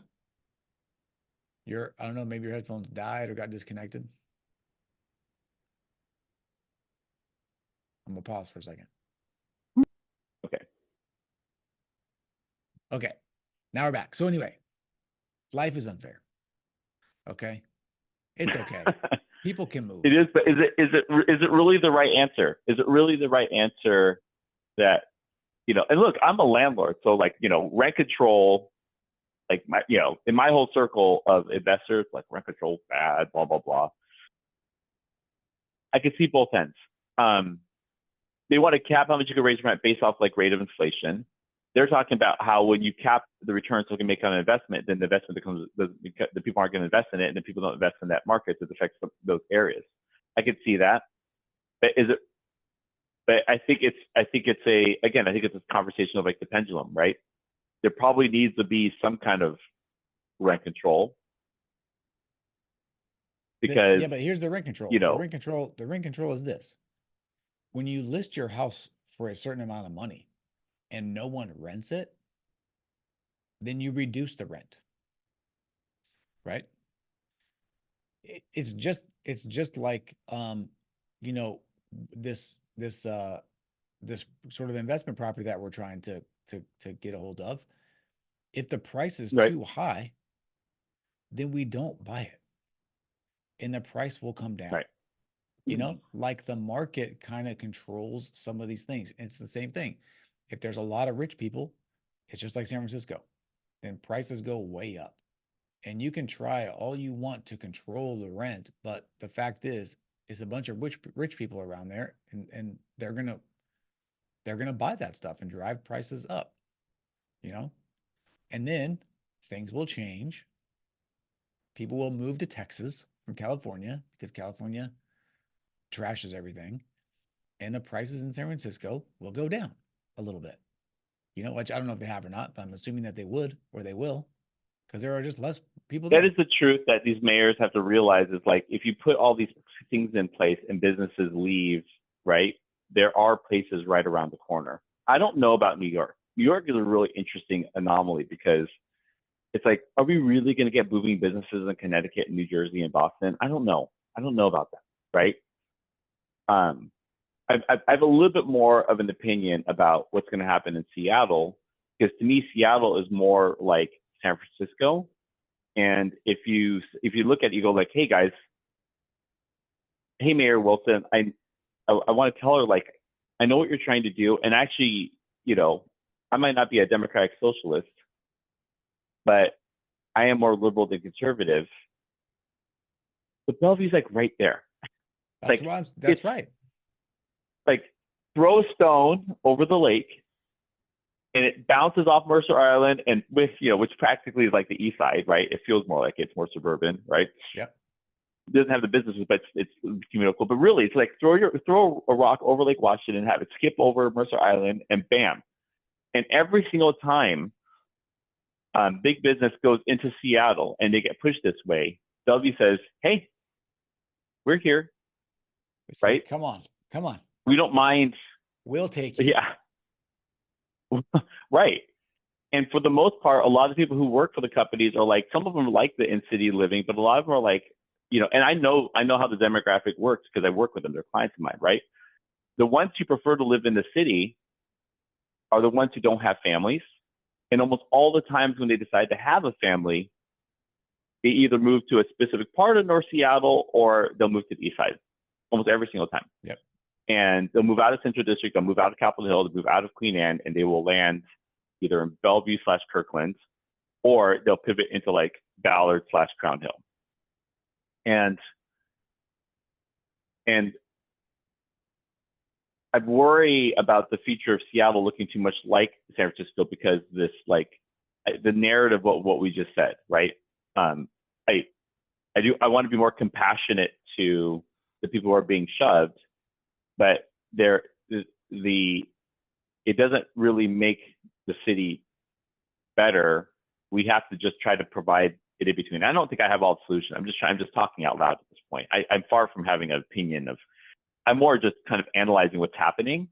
I don't know, maybe your headphones died or got disconnected. I'm gonna pause for a second. Okay. Okay, now we're back. So anyway, life is unfair. Okay, it's okay. People can move. It is, but is it really the right answer? Is it really the right answer that, and look, I'm a landlord, so like, rent control, like my, in my whole circle of investors, like rent control bad, blah blah blah. I can see both ends. Um, they want to cap how much you can raise rent based off like rate of inflation. They're talking about how when you cap the returns so you can make on an investment, then the investment becomes the people aren't going to invest in it, and then people don't invest in that market. It affects those areas. I could see that, but is it? But I think it's a conversation of like the pendulum, right? There probably needs to be some kind of rent control because Yeah, but here's the rent control. you The know rent control, the rent control is this. When you list your house for a certain amount of money and no one rents it, then you reduce the rent, right? It's just like you know this sort of investment property that we're trying to get a hold of. If the price is right, too high, then we don't buy it and the price will come down. right, Like the market kind of controls some of these things. And it's the same thing. If there's a lot of rich people, it's just like San Francisco, then prices go way up. And you can try all you want to control the rent, but the fact is, a bunch of rich people around there, and they're gonna buy that stuff and drive prices up, you know? And then things will change. People will move to Texas from California because California trashes everything, and the prices in San Francisco will go down a little bit. Which I don't know if they have or not, but I'm assuming that they would or they will because there are just less people that is there. the truth that these mayors have to realize is like if you put all these things in place and businesses leave, right? There are places right around the corner. I don't know about New York. New York is a really interesting anomaly because it's like, are we really going to get booming businesses in Connecticut, and New Jersey, and Boston? I don't know. I don't know about that, right? Um, I have a little bit more of an opinion about what's going to happen in Seattle because to me, Seattle is more like San Francisco And if you look at it, you go like, hey guys, hey Mayor Wilson, I want to tell her like, I know what you're trying to do, and actually, you know, I might not be a democratic socialist, but I am more liberal than conservative. But Bellevue's like right there. That's Like why it's that's right. like throw a stone over the lake and it bounces off Mercer Island and with, you know, which practically is like the east side, right? It feels more like it's more suburban, right? Yep. It doesn't have the businesses, but it's communal. But really, it's like throw a rock over Lake Washington, have it skip over Mercer Island, and bam. And every single time big business goes into Seattle and they get pushed this way, Bellevue says, "Hey, we're here, They say, right? come on, come on. We don't mind." We'll take you. Yeah, right. And for the most part, a lot of people who work for the companies are like, some of them like the in-city living, but a lot of them are like, you know, and I know how the demographic works because I work with them. They're clients of mine, right? The ones who prefer to live in the city are the ones who don't have families. And almost all the times when they decide to have a family, they either move to a specific part of North Seattle or they'll move to the east side almost every single time. Yep. And they'll move out of Central District, they'll move out of Capitol Hill, they'll move out of Queen Anne, and they will land either in Bellevue / Kirkland, or they'll pivot into like Ballard / Crown Hill. And I worry about the future of Seattle looking too much like San Francisco because this like the narrative of what we just said, right? I I want to be more compassionate to the people who are being shoved, but the it doesn't really make the city better. We have to just try to provide it in between. I don't think I have all the solutions. I'm just talking out loud at this point. I'm far from having an opinion of. I'm more just kind of analyzing what's happening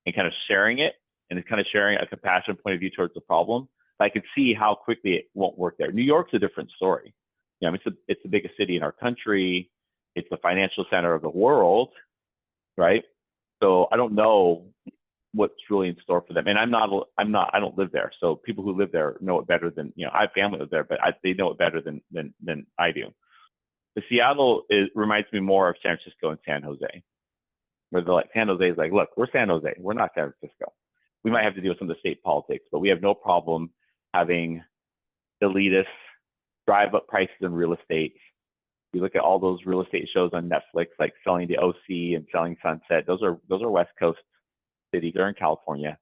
and kind of sharing it and kind of sharing a compassionate point of view towards the problem. But I can see how quickly it won't work there. New York's a different story. You know, it's the biggest city in our country. It's the financial center of the world, right? So I don't know what's really in store for them. And I don't live there. So people who live there know it better than, you know, I have family live there, but they know it better than I do. The Seattle reminds me more of San Francisco and San Jose, where they're like, San Jose is like, look, we're San Jose. We're not San Francisco. We might have to deal with some of the state politics, but we have no problem having elitists drive up prices in real estate. You look at all those real estate shows on Netflix, like Selling the OC and Selling Sunset. Those are West Coast cities. They're in California,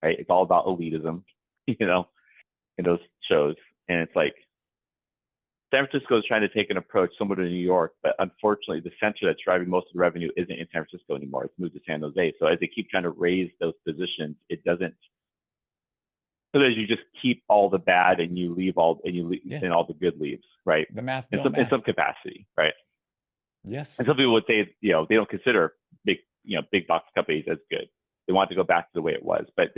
right? It's all about elitism, you know, in those shows. And it's like San Francisco is trying to take an approach similar to New York, but unfortunately, the center that's driving most of the revenue isn't in San Francisco anymore. It's moved to San Jose. So as they keep trying to raise those positions, it doesn't. So as you just keep all the bad and you leave all and all the good leaves, right? The math In don't math. some capacity, right? Yes. And some people would say, you know, they don't consider big box companies as good. They want to go back to the way it was, but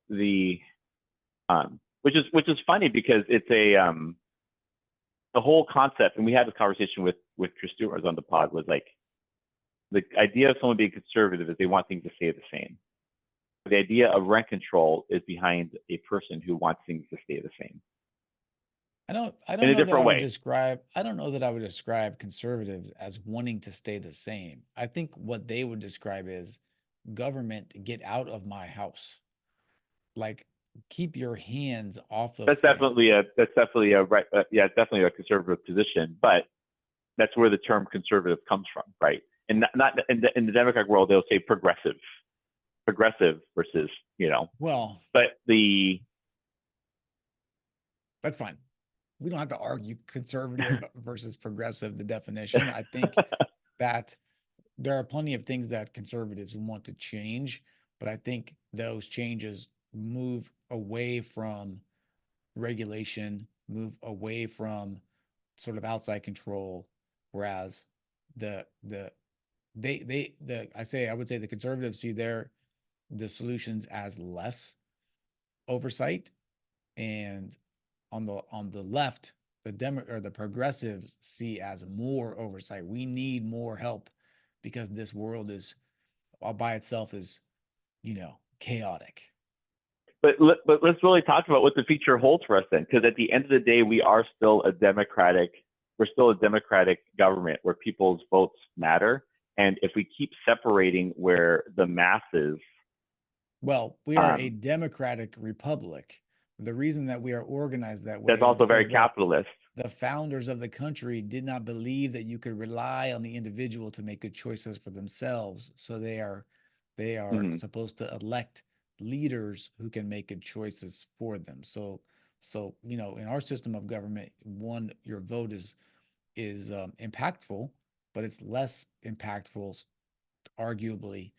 which is funny because it's the whole concept, and we had this conversation with Chris Stewart on the pod, was like the idea of someone being conservative is they want things to stay the same. But the idea of rent control is behind a person who wants things to stay the same. I don't In a know that different way. I don't know that I would describe conservatives as wanting to stay the same. I think what they would describe is government, get out of my house. Like, keep your hands off of That's definitely things. a right. Yeah, it's definitely a conservative position, but that's where the term conservative comes from, right? And not in the Democratic world, they'll say progressive versus, you know. Well, But that's fine. We don't have to argue conservative versus progressive, the definition. I think that there are plenty of things that conservatives want to change, but I think those changes move away from regulation, move away from sort of outside control, whereas the I would say the conservatives see the solutions as less oversight, and on the left, the progressives see as more oversight. We need more help because this world is all by itself is, chaotic. but let's really talk about what the future holds for us then, because at the end of the day, we're still a democratic government where people's votes matter. And if we keep separating where the masses, Well, we are a democratic republic. The reason that we are organized that way that's is also very because capitalist. the founders of the country did not believe that you could rely on the individual to make good choices for themselves. So they are Mhm. supposed to elect leaders who can make good choices for them. So you know, in our system of government, your vote is impactful, but it's less impactful, arguably,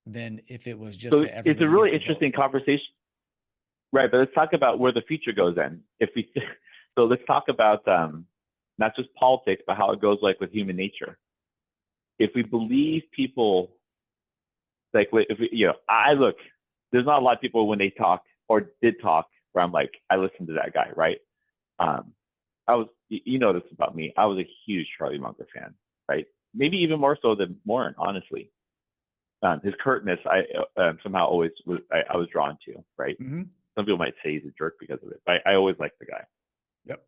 than if it was just So that it's a everybody gets really to vote. interesting conversation, right? But let's talk about where the future goes then. If we, so let's talk about not just politics, but how it goes like with human nature. If we believe people, like if we, I look, there's not a lot of people when they talk or did talk where I'm like, I listened to that guy, right? I was, you know this about me. I was a huge Charlie Munger fan, right? Maybe even more so than Warren, honestly. His curtness, I somehow always I was drawn to, right? Mm-hmm. Some people might say he's a jerk because of it. But I always liked the guy. Yep.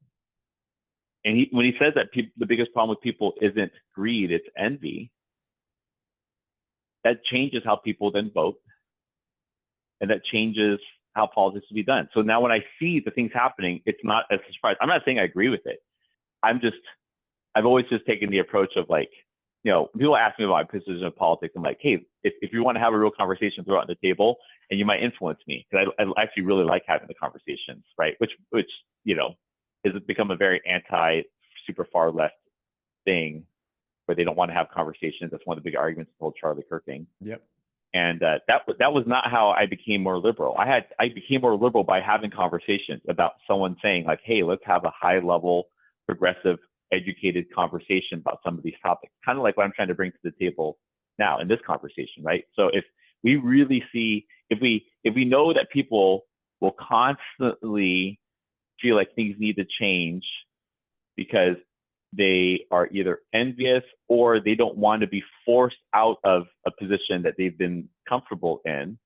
And when he says that the biggest problem with people isn't greed, it's envy, that changes how people then vote, and that changes how politics will be done. So now when I see the things happening, it's not a surprise. I'm not saying I agree with it. I've always just taken the approach of like, people ask me about my position of politics. I'm like, hey, if you want to have a real conversation, throw it on the table, and you might influence me because I actually really like having the conversations, right? Which has become a very anti, super far left thing where they don't want to have conversations. That's one of the big arguments with Charlie Kirking. Yep. And that was not how I became more liberal. I became more liberal by having conversations about someone saying like, hey, let's have a high level, progressive, educated conversation about some of these topics. Kind of like what I'm trying to bring to the table now in this conversation, right? So if we really see, if we know that people will constantly feel like things need to change because they are either envious or they don't want to be forced out of a position that they've been comfortable in,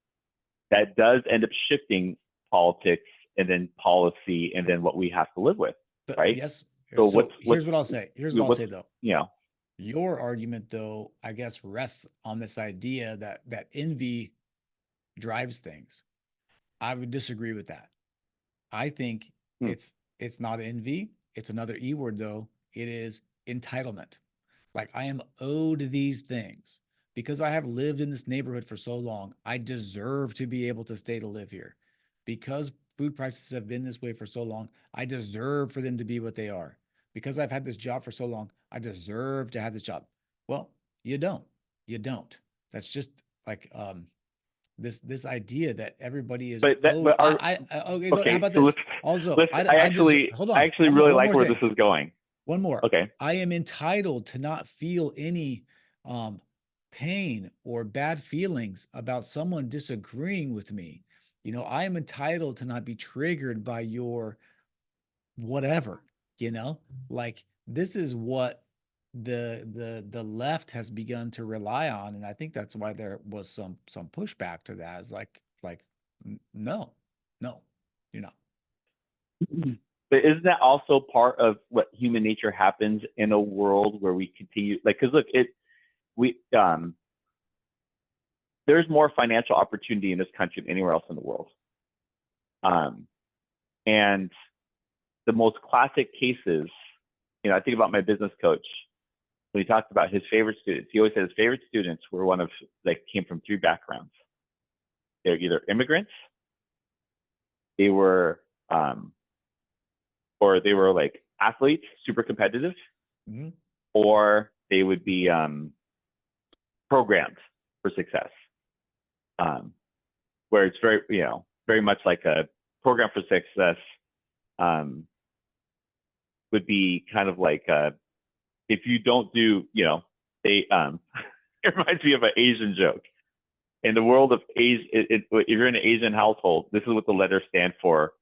that does end up shifting politics and then policy and then what we have to live with, right? Yes. So Here's what I'll say. Here's what I'll say though. Yeah. Your argument though, I guess, rests on this idea that envy drives things. I would disagree with that. I think Hmm. it's not envy. It's another E word though. It is entitlement. Like I am owed these things because I have lived in this neighborhood for so long. I deserve to be able to stay to live here. Because food prices have been this way for so long, I deserve for them to be what they are. Because I've had this job for so long, I deserve to have this job. Well, you don't. You don't. That's just like this idea that everybody is But owed. our Okay, how okay. about So this? Also, let's I just hold I on. actually really One like more where thing. this is going. One more. Okay. I am entitled to not feel any um, pain or bad feelings about someone disagreeing with me. You know, I am entitled to not be triggered by your whatever, you know? Like this is what the left has begun to rely on, and I think that's why there was some pushback to that. It's like no, no, you're not. But isn't that also part of what human nature happens in a world where we continue like, because look, we there's more financial opportunity in this country than anywhere else in the world. And the most classic cases, I think about my business coach when he talked about his favorite students. He always said his favorite students were came from three backgrounds. They're either immigrants, they were or they were like athletes, super competitive, Mhm. or they would be programmed for success. Where it's very much like a program for success would be kind of like if you don't do, they it reminds me of an Asian joke. In the world of Asia, if you're in an Asian household, this is what the letters stand for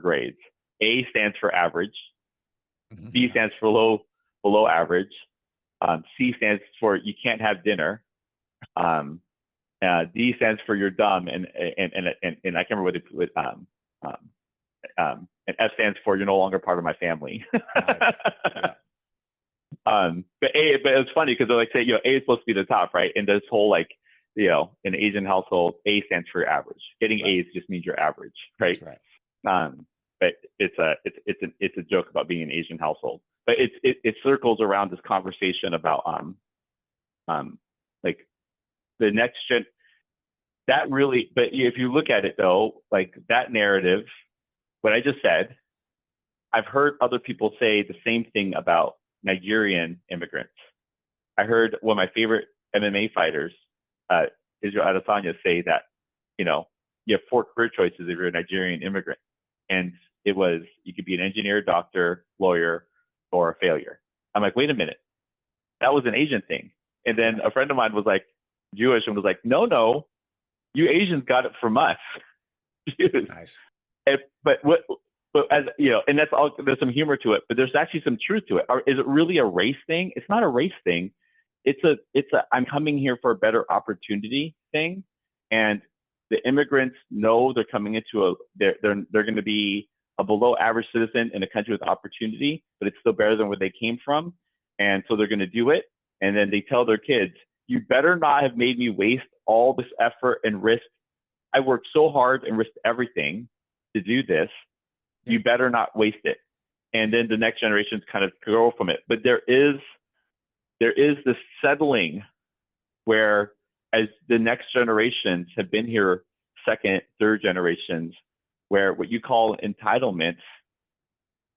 grades. A stands for average. B stands Nice. for below average. C stands for you can't have dinner. D stands for you're dumb, and I can't remember and F stands for you're no longer part of my family. Nice. Yeah. But it's funny because they're like say, A is supposed to be the top, right? And this whole like, in an Asian household, A stands for average. Getting Right. A's just means you're average, right? That's right. But it's a joke about being an Asian household. But it circles around this conversation about like the next gen. That really, but if you look at it though, like that narrative, what I just said, I've heard other people say the same thing about Nigerian immigrants. I heard one of my favorite MMA fighters, Israel Adesanya, say that, you have 4 career choices if you're a Nigerian immigrant. And it was, you could be an engineer, doctor, lawyer, or a failure. I'm like, wait a minute. That was an Asian thing. And then a friend of mine was like, Jewish, and was like, no, you Asians got it from us. Nice. But as and that's all. There's some humor to it, but there's actually some truth to it. Is it really a race thing? It's not a race thing. It's a I'm coming here for a better opportunity thing, and the immigrants know they're coming into they're going to be a below average citizen in a country with opportunity, but it's still better than where they came from, and so they're going to do it. And then they tell their kids, "You better not have made me waste all this effort and risk. I worked so hard and risked everything to do this. You better not waste it." And then the next generations kind of grow from it. But there is this settling where, as the next generations have been here, second, third generations, where what you call entitlements,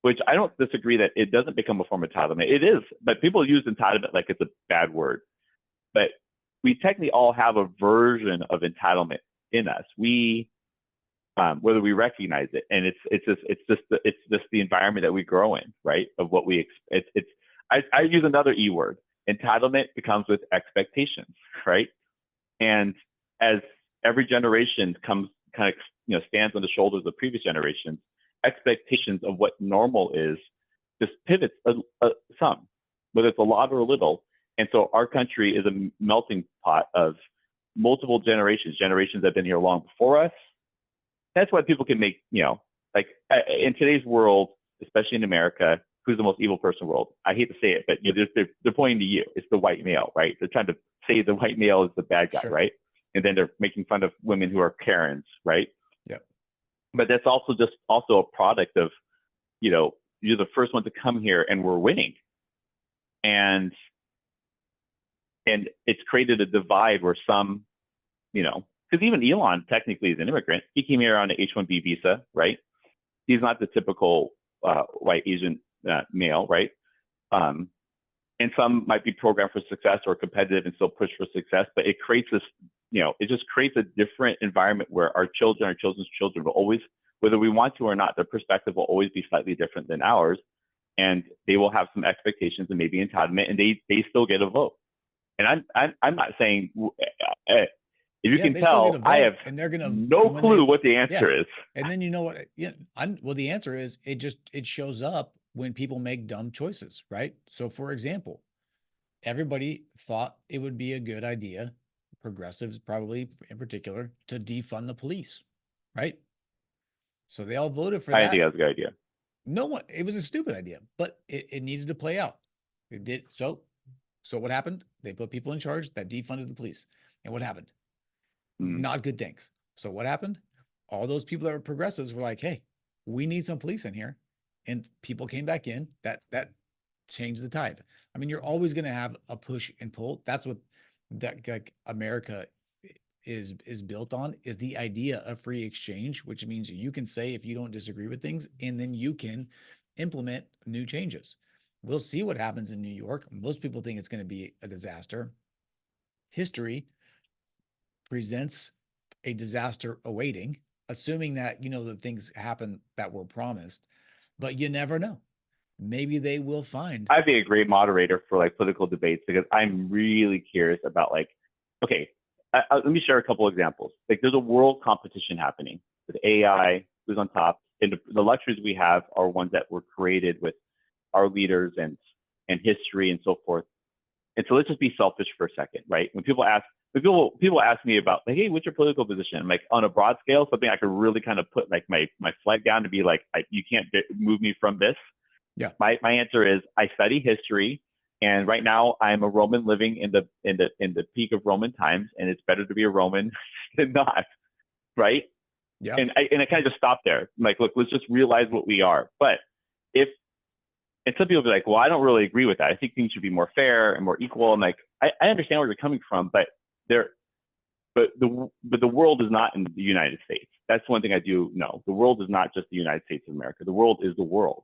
which I don't disagree that it doesn't become a form of entitlement. It is, but people use entitlement like it's a bad word. But we technically all have a version of entitlement in us. We, whether we recognize it, and it's just the environment that we grow in, right? Of what we I use another E word. Entitlement becomes with expectations, right? And as every generation stands on the shoulders of previous generations, expectations of what normal is just pivots some, whether it's a lot or a little. And so our country is a melting pot of multiple generations that have been here long before us. That's why people can make, like in today's world, especially in America, who's the most evil person in the world? I hate to say it, but they're pointing to you. It's the white male, right? They're trying to say the white male is the bad guy, right? And then they're making fun of women who are Karens, right? Yeah. But that's also a product of, you're the first one to come here and we're winning. And it's created a divide where some, because even Elon technically is an immigrant. He came here on an H-1B visa, right? He's not the typical white Asian male, right? And some might be programmed for success or competitive and still push for success, but it creates this, it just creates a different environment where our children's children will always, whether we want to or not, their perspective will always be slightly different than ours. And they will have some expectations and maybe entitlement, and they still get a vote. And I'm not saying, if you can tell, I have and they're gonna no clue what the answer is. And then you know what? Well, the answer is it shows up when people make dumb choices, right? So, for example, everybody thought it would be a good idea, progressives probably in particular, to defund the police, right? So they all voted for that. I think that's a good idea. No one, it was a stupid idea, but it needed to play out. It did. So what happened? They put people in charge that defunded the police. And what happened? Not good things. So what happened? All those people that were progressives were like, hey, we need some police in here. And people came back in. That changed the tide. I mean, you're always going to have a push and pull. That's what like America is built on, is the idea of free exchange, which means you can say if you don't disagree with things, and then you can implement new changes. We'll see what happens in New York. Most people think it's going to be a disaster. History presents a disaster awaiting, assuming that, the things happen that were promised, but you never know. Maybe they will find. I'd be a great moderator for like political debates, because I'm really curious about okay, let me share a couple examples. Like there's a world competition happening with AI, who's on top, and the luxuries we have are ones that were created with our leaders and history and so forth. And so let's just be selfish for a second, right? When people ask, But people ask me about like, hey, what's your political position? I'm like, on a broad scale, something I could really kind of put like my flag down to be like, you can't move me from this. Yeah. My answer is I study history, and right now I'm a Roman living in the peak of Roman times, and it's better to be a Roman than not, right? Yeah. And I kind of just stop there. I'm like, look, let's just realize what we are. But if and some people be like, well, I don't really agree with that. I think things should be more fair and more equal. And like, I understand where you're coming from, but the world is not in the United States. That's one thing I do know. The world is not just the United States of America. The world is the world.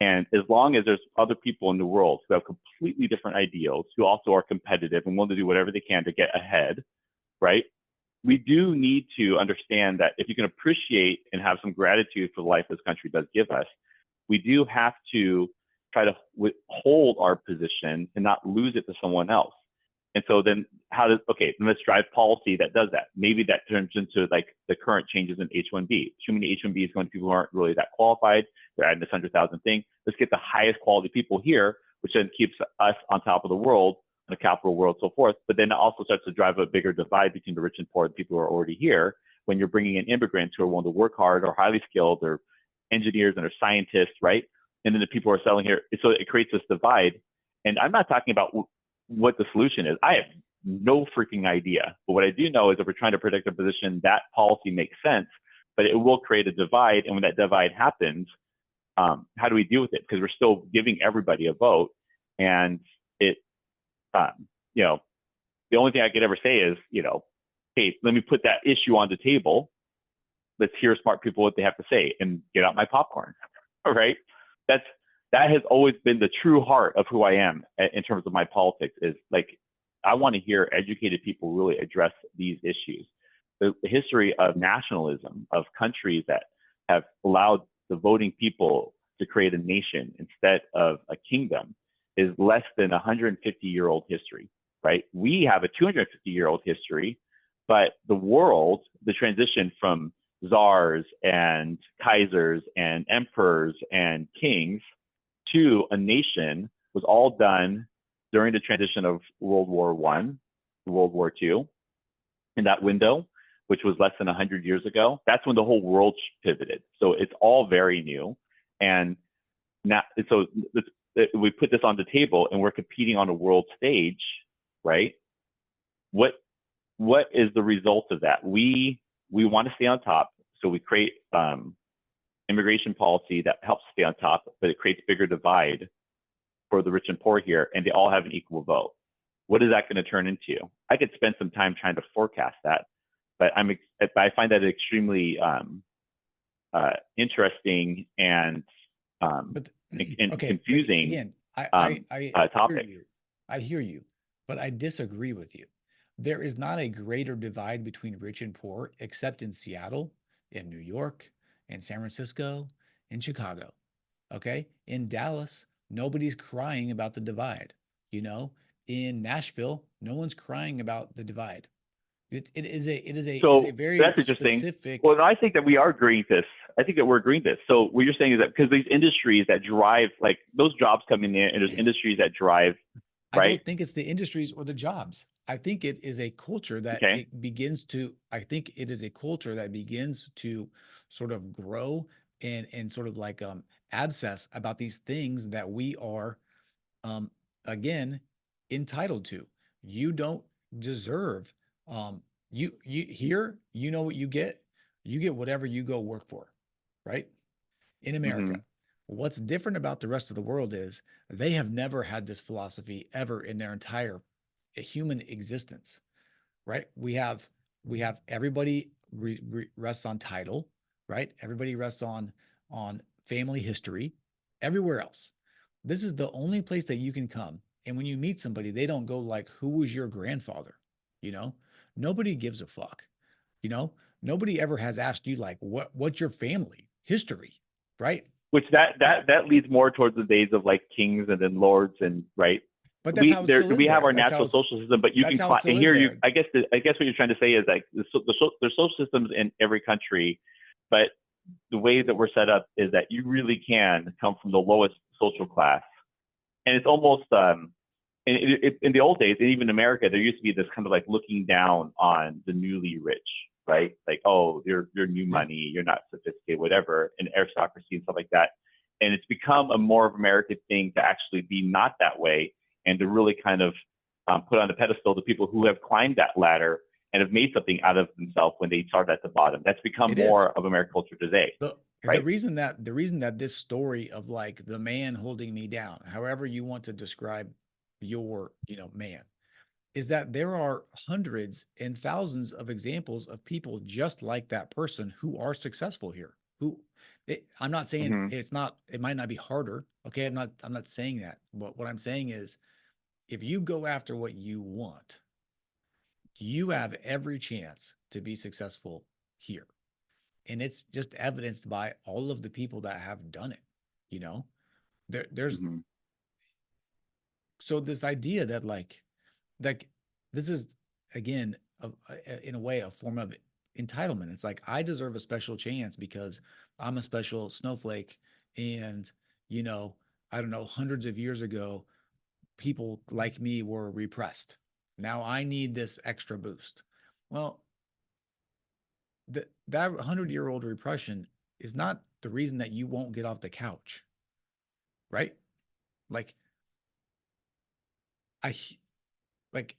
And as long as there's other people in the world who have completely different ideals, who also are competitive and willing to do whatever they can to get ahead, right? We do need to understand that if you can appreciate and have some gratitude for the life this country does give us, we do have to try to hold our position and not lose it to someone else. And so then let's drive policy that does that. Maybe that turns into like the current changes in H-1B. Too many H-1Bs going to people who aren't really that qualified. They're adding this 100,000 thing. Let's get the highest quality people here, which then keeps us on top of the world, the capital world, so forth. But then it also starts to drive a bigger divide between the rich and poor, the people who are already here, when you're bringing in immigrants who are willing to work hard or highly skilled or engineers and are scientists, right? And then the people who are selling here. So it creates this divide. And I'm not talking about what the solution is. I have no freaking idea. But what I do know is if we're trying to protect a position, that policy makes sense, but it will create a divide. And when that divide happens, how do we deal with it? Because we're still giving everybody a vote. And it, the only thing I could ever say is, hey, let me put that issue on the table. Let's hear smart people what they have to say and get out my popcorn. All right. That has always been the true heart of who I am in terms of my politics, is like, I want to hear educated people really address these issues. The history of nationalism, of countries that have allowed the voting people to create a nation instead of a kingdom, is less than 150-year-old history, right? We have a 250-year-old history, but the world, the transition from czars and kaisers and emperors and kings to a nation was all done during the transition of World War I to World War II. In that window, which was less than 100 years ago, that's when the whole world pivoted. So it's all very new. And now, so we put this on the table and we're competing on a world stage, right? What is the result of that? We want to stay on top, so we create immigration policy that helps stay on top, but it creates bigger divide for the rich and poor here, and they all have an equal vote. What is that going to turn into? I could spend some time trying to forecast that, but I find that extremely interesting and confusing. Again, topic. I hear you, but I disagree with you. There is not a greater divide between rich and poor, except in Seattle, in New York, in San Francisco, in Chicago. Okay. In Dallas, nobody's crying about the divide. In Nashville, no one's crying about the divide. It is a very that's interesting. specific. Well, I think that we are agreeing this. I think that we're agreeing this. So what you're saying is that because these industries that drive, like those jobs coming in, and there's industries that drive, right? I don't think it's the industries or the jobs. I think it is a culture that I think it is a culture that begins to sort of grow and sort of like abscess about these things that we are again entitled to. You don't deserve you here, what you get whatever you go work for, right? In America. Mm-hmm. What's different about the rest of the world is they have never had this philosophy ever in their entire human existence, right? We have everybody rests on title, right? Everybody rests on family history. Everywhere else, this is the only place that you can come, and when you meet somebody, they don't go like, "Who was your grandfather?" Nobody gives a fuck. Nobody ever has asked you like, what's your family history, right? Which that leads more towards the days of like kings and then lords, and right. But that's how it still is. We have there. our natural social system, but you can and here you. I guess what you're trying to say is like there's social systems in every country, but the way that we're set up is that you really can come from the lowest social class, and it's almost in the old days, and even in America, there used to be this kind of like looking down on the newly rich, right? Like, oh, you're new money, you're not sophisticated, whatever, and aristocracy and stuff like that. And it's become a more of American thing to actually be not that way, and to really kind of put on a pedestal the people who have climbed that ladder and have made something out of themselves when they started at the bottom. That's become more of American culture today. The reason that this story of like the man holding me down, however you want to describe your, man, is that there are hundreds and thousands of examples of people just like that person who are successful here. I'm not saying it might not be harder. Okay. I'm not saying that. But what I'm saying is, if you go after what you want, you have every chance to be successful here. And it's just evidenced by all of the people that have done it. There's so this idea that like this is, again, in a way, a form of entitlement. It's like, I deserve a special chance because I'm a special snowflake. And, I don't know, hundreds of years ago, people like me were repressed. Now I need this extra boost. Well, that 100-year-old repression is not the reason that you won't get off the couch, right? Like,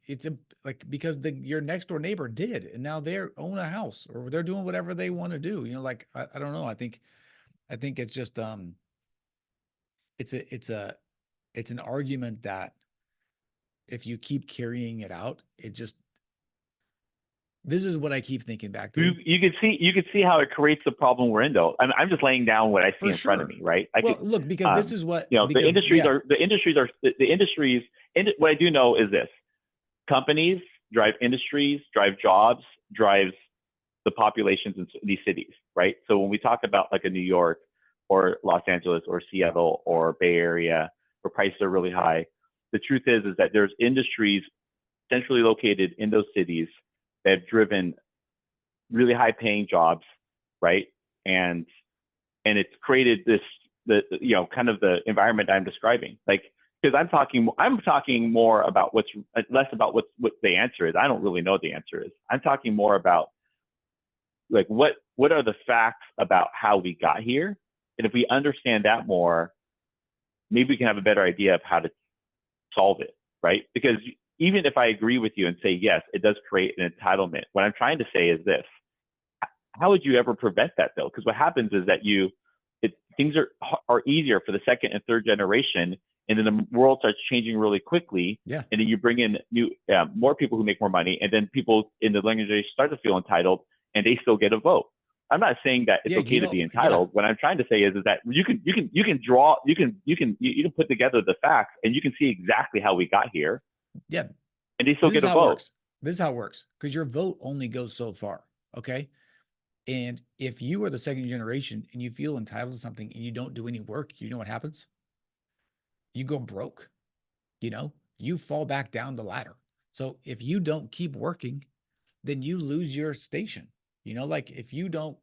it's because your next door neighbor did, and now they own a house or they're doing whatever they want to do. I don't know. I think it's just it's an argument that if you keep carrying it out, this is what I keep thinking back to. You can see how it creates the problem we're in, though. I'm just laying down what I see in front of me, right? Look, because this is what the industries are. What I do know is this: companies drive industries, drive jobs, drives the populations in these cities, right? So when we talk about like a New York or Los Angeles or Seattle or Bay Area, where prices are really high, the truth is that there's industries centrally located in those cities that have driven really high paying jobs, right? And it's created this, kind of the environment I'm describing. Like, because I'm talking more about less about what the answer is. I don't really know what the answer is. I'm talking more about like, what are the facts about how we got here? And if we understand that more, maybe we can have a better idea of how to solve it, right? Because even if I agree with you and say, yes, it does create an entitlement, what I'm trying to say is this: how would you ever prevent that, though? Because what happens is that things are easier for the second and third generation, and then the world starts changing really quickly. Yeah. And then you bring in more people who make more money, and then people in the younger generation start to feel entitled, and they still get a vote. I'm not saying that it's okay to be entitled. What I'm trying to say is that you can put together the facts, and you can see exactly how we got here. Yeah. And they still get a vote. This is how it works, because your vote only goes so far. Okay. And if you are the second generation and you feel entitled to something and you don't do any work, you know what happens? You go broke. You fall back down the ladder. So if you don't keep working, then you lose your station. Like if you don't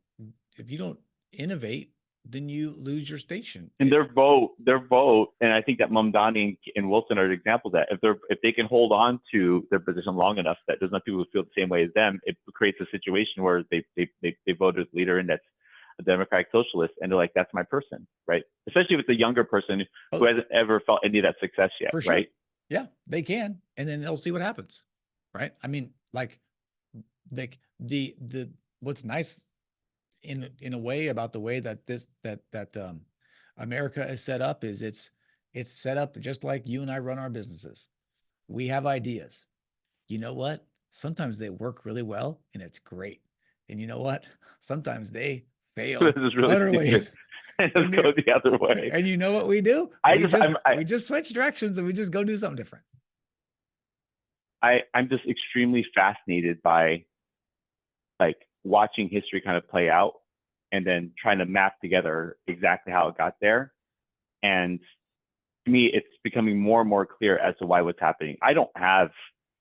innovate, then you lose your station. And their vote, and I think that Mamdani and Wilson are examples of that. If they can hold on to their position long enough that there's not people who feel the same way as them, it creates a situation where they voted as leader, and that's a democratic socialist, and they're like, that's my person, right? Especially if it's a younger person who hasn't ever felt any of that success yet, for sure. Right? Yeah, they can, and then they'll see what happens, right? I mean, like the what's nice in a way about the way that America is set up is it's set up just like you and I run our businesses. We have ideas. You know what? Sometimes they work really well and it's great. And you know what? Sometimes they fail. This is really utterly. Let's go the other way. And you know what we do? We just switch directions and we just go do something different. I'm just extremely fascinated by like watching history kind of play out and then trying to map together exactly how it got there. And to me, it's becoming more and more clear as to why what's happening. I don't have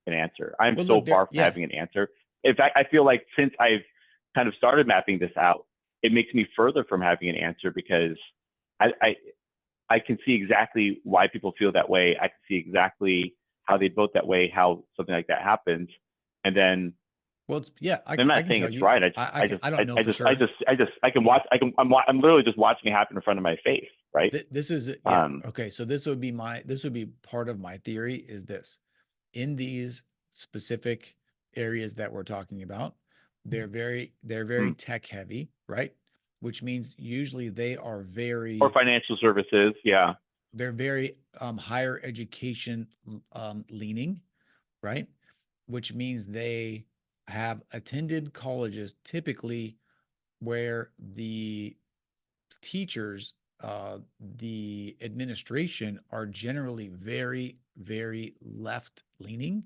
an answer. I'm far from having an answer. In fact, I feel like since I've kind of started mapping this out, it makes me further from having an answer, because I can see exactly why people feel that way. I can see exactly how they vote that way, how something like that happens. And then Well, it's, yeah, I I'm not can saying tell it's you, right. I don't know for sure. I can watch. I'm literally just watching it happen in front of my face, right? This is, yeah, Um, okay, so this would be part of my theory is this. In these specific areas that we're talking about, they're very Mm. tech heavy, right? Which means usually they are or very, financial services, yeah. they're very higher education leaning, right? Which means they have attended colleges typically where the teachers, the administration are generally very, very left leaning.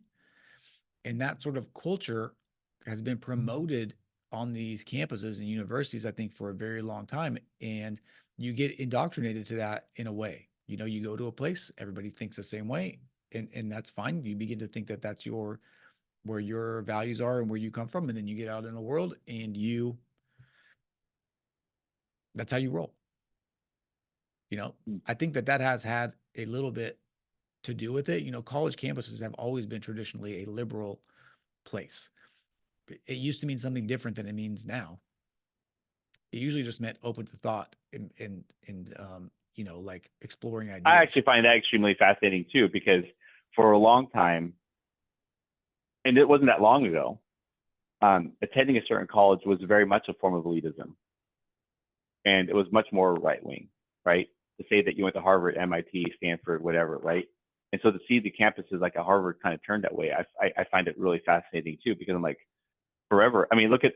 And that sort of culture has been promoted on these campuses and universities, I think, for a very long time. And you get indoctrinated to that in a way. You know, you go to a place, everybody thinks the same way, and that's fine. You begin to think that that's where your values are and where you come from, and then you get out in the world and that's how you roll. You know, Mm. I think that has had a little bit to do with it. You know, college campuses have always been traditionally a liberal place. It used to mean something different than it means now. It usually just meant open to thought and you know, like exploring I ideas. actually find that extremely fascinating too, because for a long time, and it wasn't that long ago, attending a certain college was very much a form of elitism, and it was much more right wing, right? To say that you went to Harvard, MIT, Stanford, whatever, right? And so to see the campuses like at Harvard kind of turned that way, I find it really fascinating too, because I'm like, forever. I mean, look at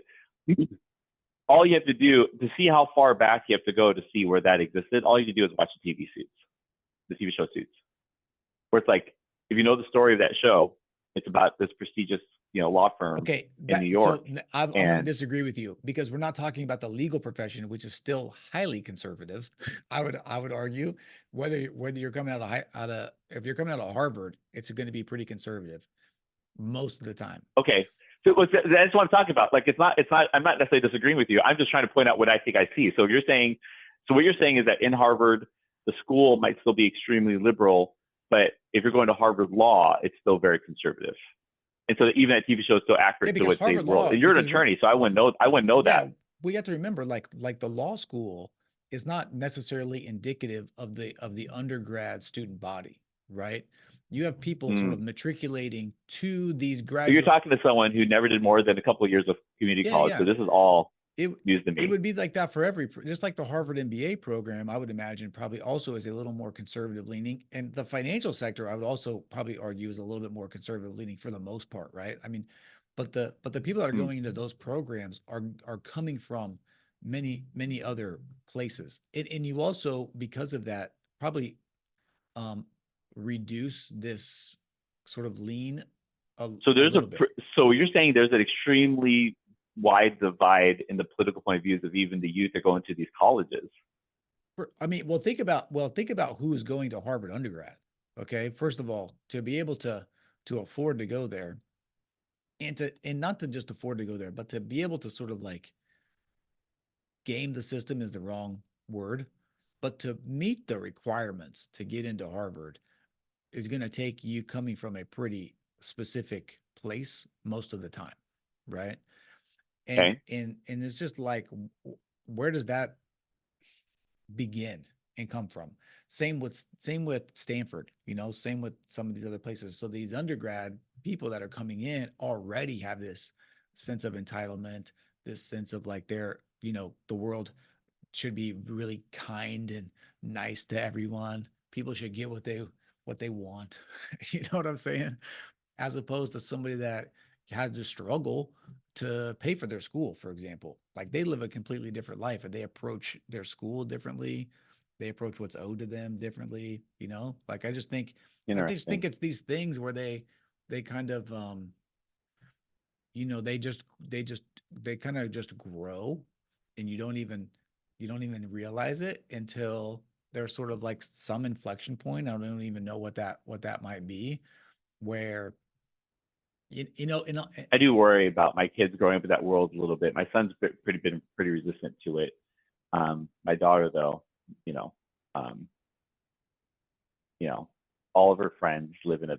all you have to do to see how far back you have to go to see where that existed. All you have to do is watch the TV show Suits, where it's like, if you know the story of that show, it's about this prestigious, law firm Okay, in New York. I'm going to And disagree with you because we're not talking about the legal profession, which is still highly conservative. I would argue whether you're coming if you're coming out of Harvard, it's going to be pretty conservative most of the time. okay, so that's what I'm talking about. Like, it's not. I'm not necessarily disagreeing with you. I'm just trying to point out what I think I see. So what you're saying is that in Harvard, the school might still be extremely liberal, but if you're going to Harvard Law, it's still very conservative. And so even that TV show is still accurate to what today's world. And you're an attorney, so I wouldn't know that. We have to remember, like the law school is not necessarily indicative of the undergrad student body, right? You have people sort of matriculating to these graduate. So you're talking to someone who never did more than a couple of years of community college. Yeah. So this is all news to me. It would be like that for just like the Harvard MBA program, I would imagine probably also is a little more conservative leaning. And the financial sector, I would also probably argue is a little bit more conservative leaning for the most part, right? I mean, but the people that are going into those programs are coming from many, many other places. And you also, because of that, probably reduce this sort of lean so you're saying there's an extremely wide divide in the political point of views of even the youth that go into these colleges. I mean, think about who's going to Harvard undergrad. Okay, first of all, to be able to afford to go there, and not to just afford to go there, but to be able to sort of like game the system is the wrong word, but to meet the requirements to get into Harvard is going to take you coming from a pretty specific place most of the time, right? And and it's just like, where does that begin and come from? Same with Stanford, same with some of these other places. So these undergrad people that are coming in already have this sense of entitlement, this sense of like they're, the world should be really kind and nice to everyone. People should get what they want. You know what I'm saying? As opposed to somebody that had to struggle to pay for their school, for example. Like they live a completely different life and they approach their school differently. They approach what's owed to them differently, Like I just think it's these things where they kind of they kind of just grow and you don't even realize it until there's sort of like some inflection point. I don't even know what that might be, where I do worry about my kids growing up in that world a little bit. My son's been pretty resistant to it. My daughter, though, all of her friends live in a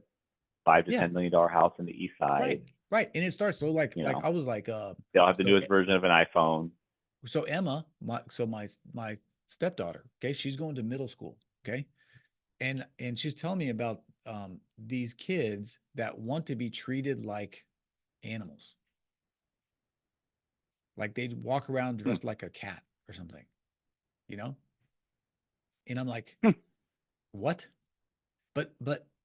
$5 to Yeah. $10 million house in the East Side. Right. And it starts, so like, You like know. I was like, They'll have the so newest version of an iPhone. so Emma, my stepdaughter, okay, she's going to middle school, okay, and she's telling me about these kids that want to be treated like animals, like they walk around dressed like a cat or something, you know, and I'm like, Hmm. what? But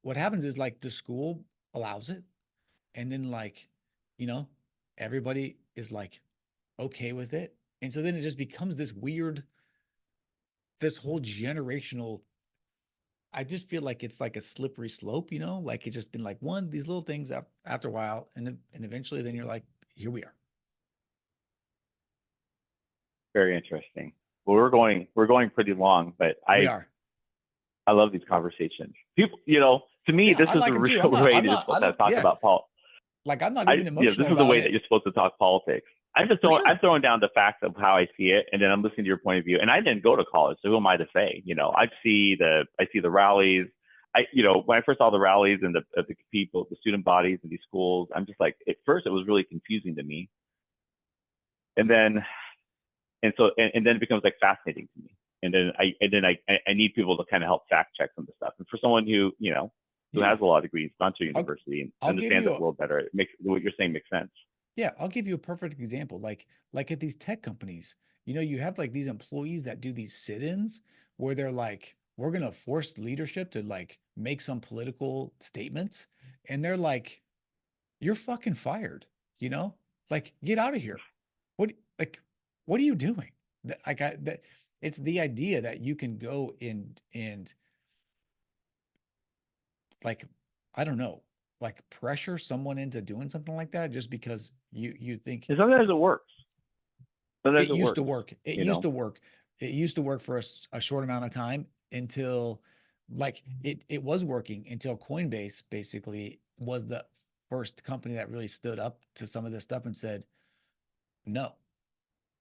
what happens is like the school allows it, and then like, you know, everybody is like okay with it, and so then it just becomes this weird, this whole generational. I just feel like it's like a slippery slope, you know, like it's just been like these little things after a while, and then and eventually then you're like, here we are. Very interesting. Well, we're going pretty long, but We I are. love these conversations. People, to me, Yeah, this I is like a them too. real way to I don't, talk yeah, about politics. like I'm not even This emotional is the about way that it you're supposed to talk politics. I'm for I'm sure. throwing down the facts of how I see it, and then I'm listening to your point of view. And I didn't go to college, so who am I to say? I see the rallies. When I first saw the rallies and the people, the student bodies in these schools, I'm just like, at first it was really confusing to me, and then and then it becomes like fascinating to me. And then I need people to kind of help fact check some of the stuff. And for someone who who Yeah, has a law of degrees, gone to I'll university, and I'll give understands you that world better, it makes what you're saying makes sense. yeah, I'll give you a perfect example. Like at these tech companies, you know, you have like these employees that do these sit-ins where they're like, we're gonna force leadership to like make some political statements, and they're like, you're fucking fired, you know? Like, get out of here. What like what are you doing? That it's the idea that you can go and like, I don't know, like pressure someone into doing something like that just because you think And sometimes it works. Sometimes it it used to works. work. It You used know. to work. It used to work for a short amount of time until like it was working until Coinbase basically was the first company that really stood up to some of this stuff and said, no,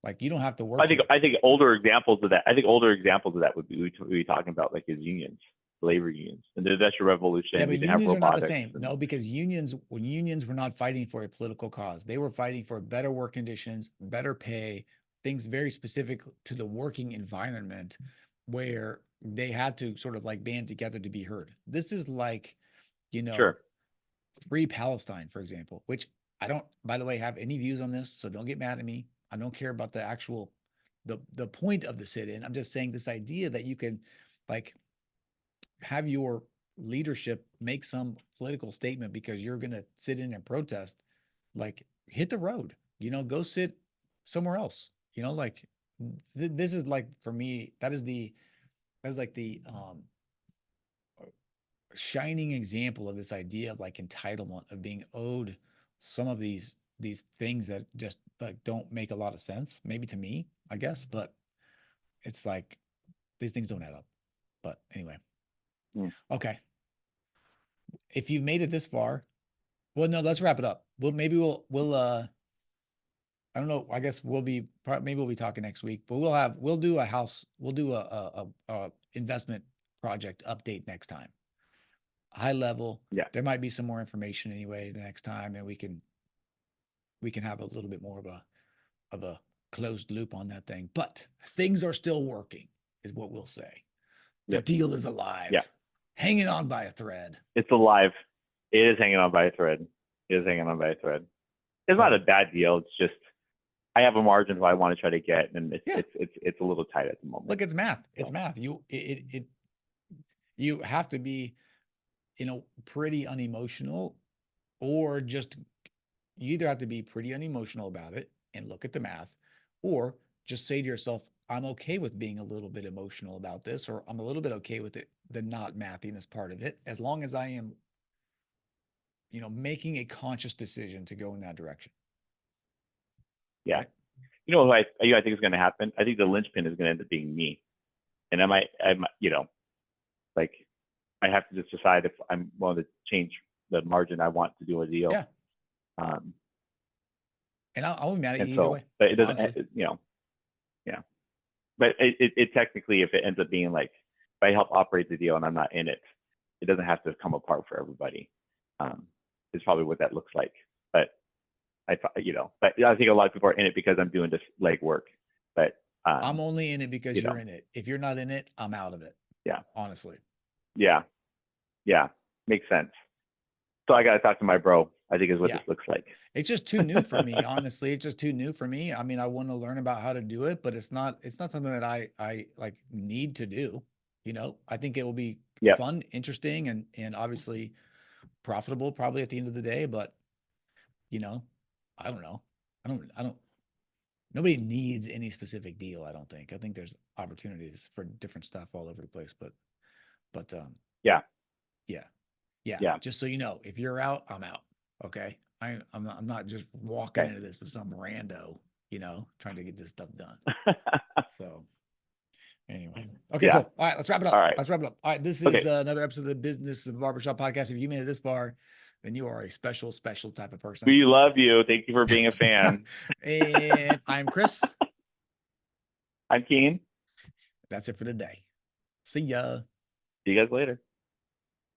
like you don't have to work here. I think older examples of that. I think older examples of that would be we be talking about like his unions, labor unions, and the Industrial Revolution. Yeah, We but didn't have unions are not the robotics. same. No, because unions were not fighting for a political cause. They were fighting for better work conditions, better pay, things very specific to the working environment where they had to sort of like band together to be heard. This is like, you know, Sure. Free Palestine, for example, which I don't, by the way, have any views on this, so don't get mad at me. I don't care about the actual the point of the sit-in. I'm just saying this idea that you can like have your leadership make some political statement because you're going to sit in and protest, like hit the road, you know, go sit somewhere else, you know, like this is like for me, that is like the shining example of this idea of like entitlement of being owed some of these things that just like don't make a lot of sense, maybe to me, I guess, but it's like these things don't add up. But anyway, okay. If you've made it this far, well, no, let's wrap it up. Maybe we'll I don't know. I guess maybe we'll be talking next week, but we'll do a investment project update next time. High level. Yeah. There might be some more information anyway the next time, and we can have a little bit more of a closed loop on that thing. But things are still working, is what we'll say. The Yep. deal is alive. Yeah. Hanging on by a thread. It's alive. It is hanging on by a thread. It is hanging on by a thread. It's not a bad deal. It's just I have a margin that I want to try to get, and it's a little tight at the moment. Look, it's math. It's math. You have to be, you know, pretty unemotional, or just you either have to be pretty unemotional about it and look at the math, or just say to yourself, I'm okay with being a little bit emotional about this, or I'm a little bit okay with it, the not mathiness part of it, as long as I am, you know, making a conscious decision to go in that direction. Yeah. Right? You know what I think is going to happen? I think the linchpin is going to end up being me. And I might, you know, like I have to just decide if I'm willing to change the margin I want to do a deal. Yeah. And I'll be mad at and you so, either way. but it doesn't, honestly. you know, yeah. But it technically, if it ends up being like, if I help operate the deal and I'm not in it, it doesn't have to come apart for everybody. is probably what that looks like. But but I think a lot of people are in it because I'm doing this legwork. But I'm only in it because you you're know. in it. If you're not in it, I'm out of it. Yeah. Honestly. Yeah. Makes sense. So I got to talk to my bro, I think is what Yeah. this looks like. It's just too new for me. Honestly, it's just too new for me. I mean, I want to learn about how to do it, but it's not something that I like need to do. I think it will be Yep. fun, interesting, and obviously profitable probably at the end of the day, but I don't know. I don't nobody needs any specific deal, I don't think. I think there's opportunities for different stuff all over the place, but Yeah. yeah. Just so you know, if you're out, I'm out. Okay. I'm not just walking Okay. into this with some rando, trying to get this stuff done. So anyway. Okay, Yeah. cool. All right, let's wrap it up. All right. Let's wrap it up. All right. This is Okay. another episode of the Business of Barbershop podcast. If you made it this far, then you are a special type of person. We love you. Thank you for being a fan. And I'm Chris. I'm Keen. That's it for today. See ya. See you guys later.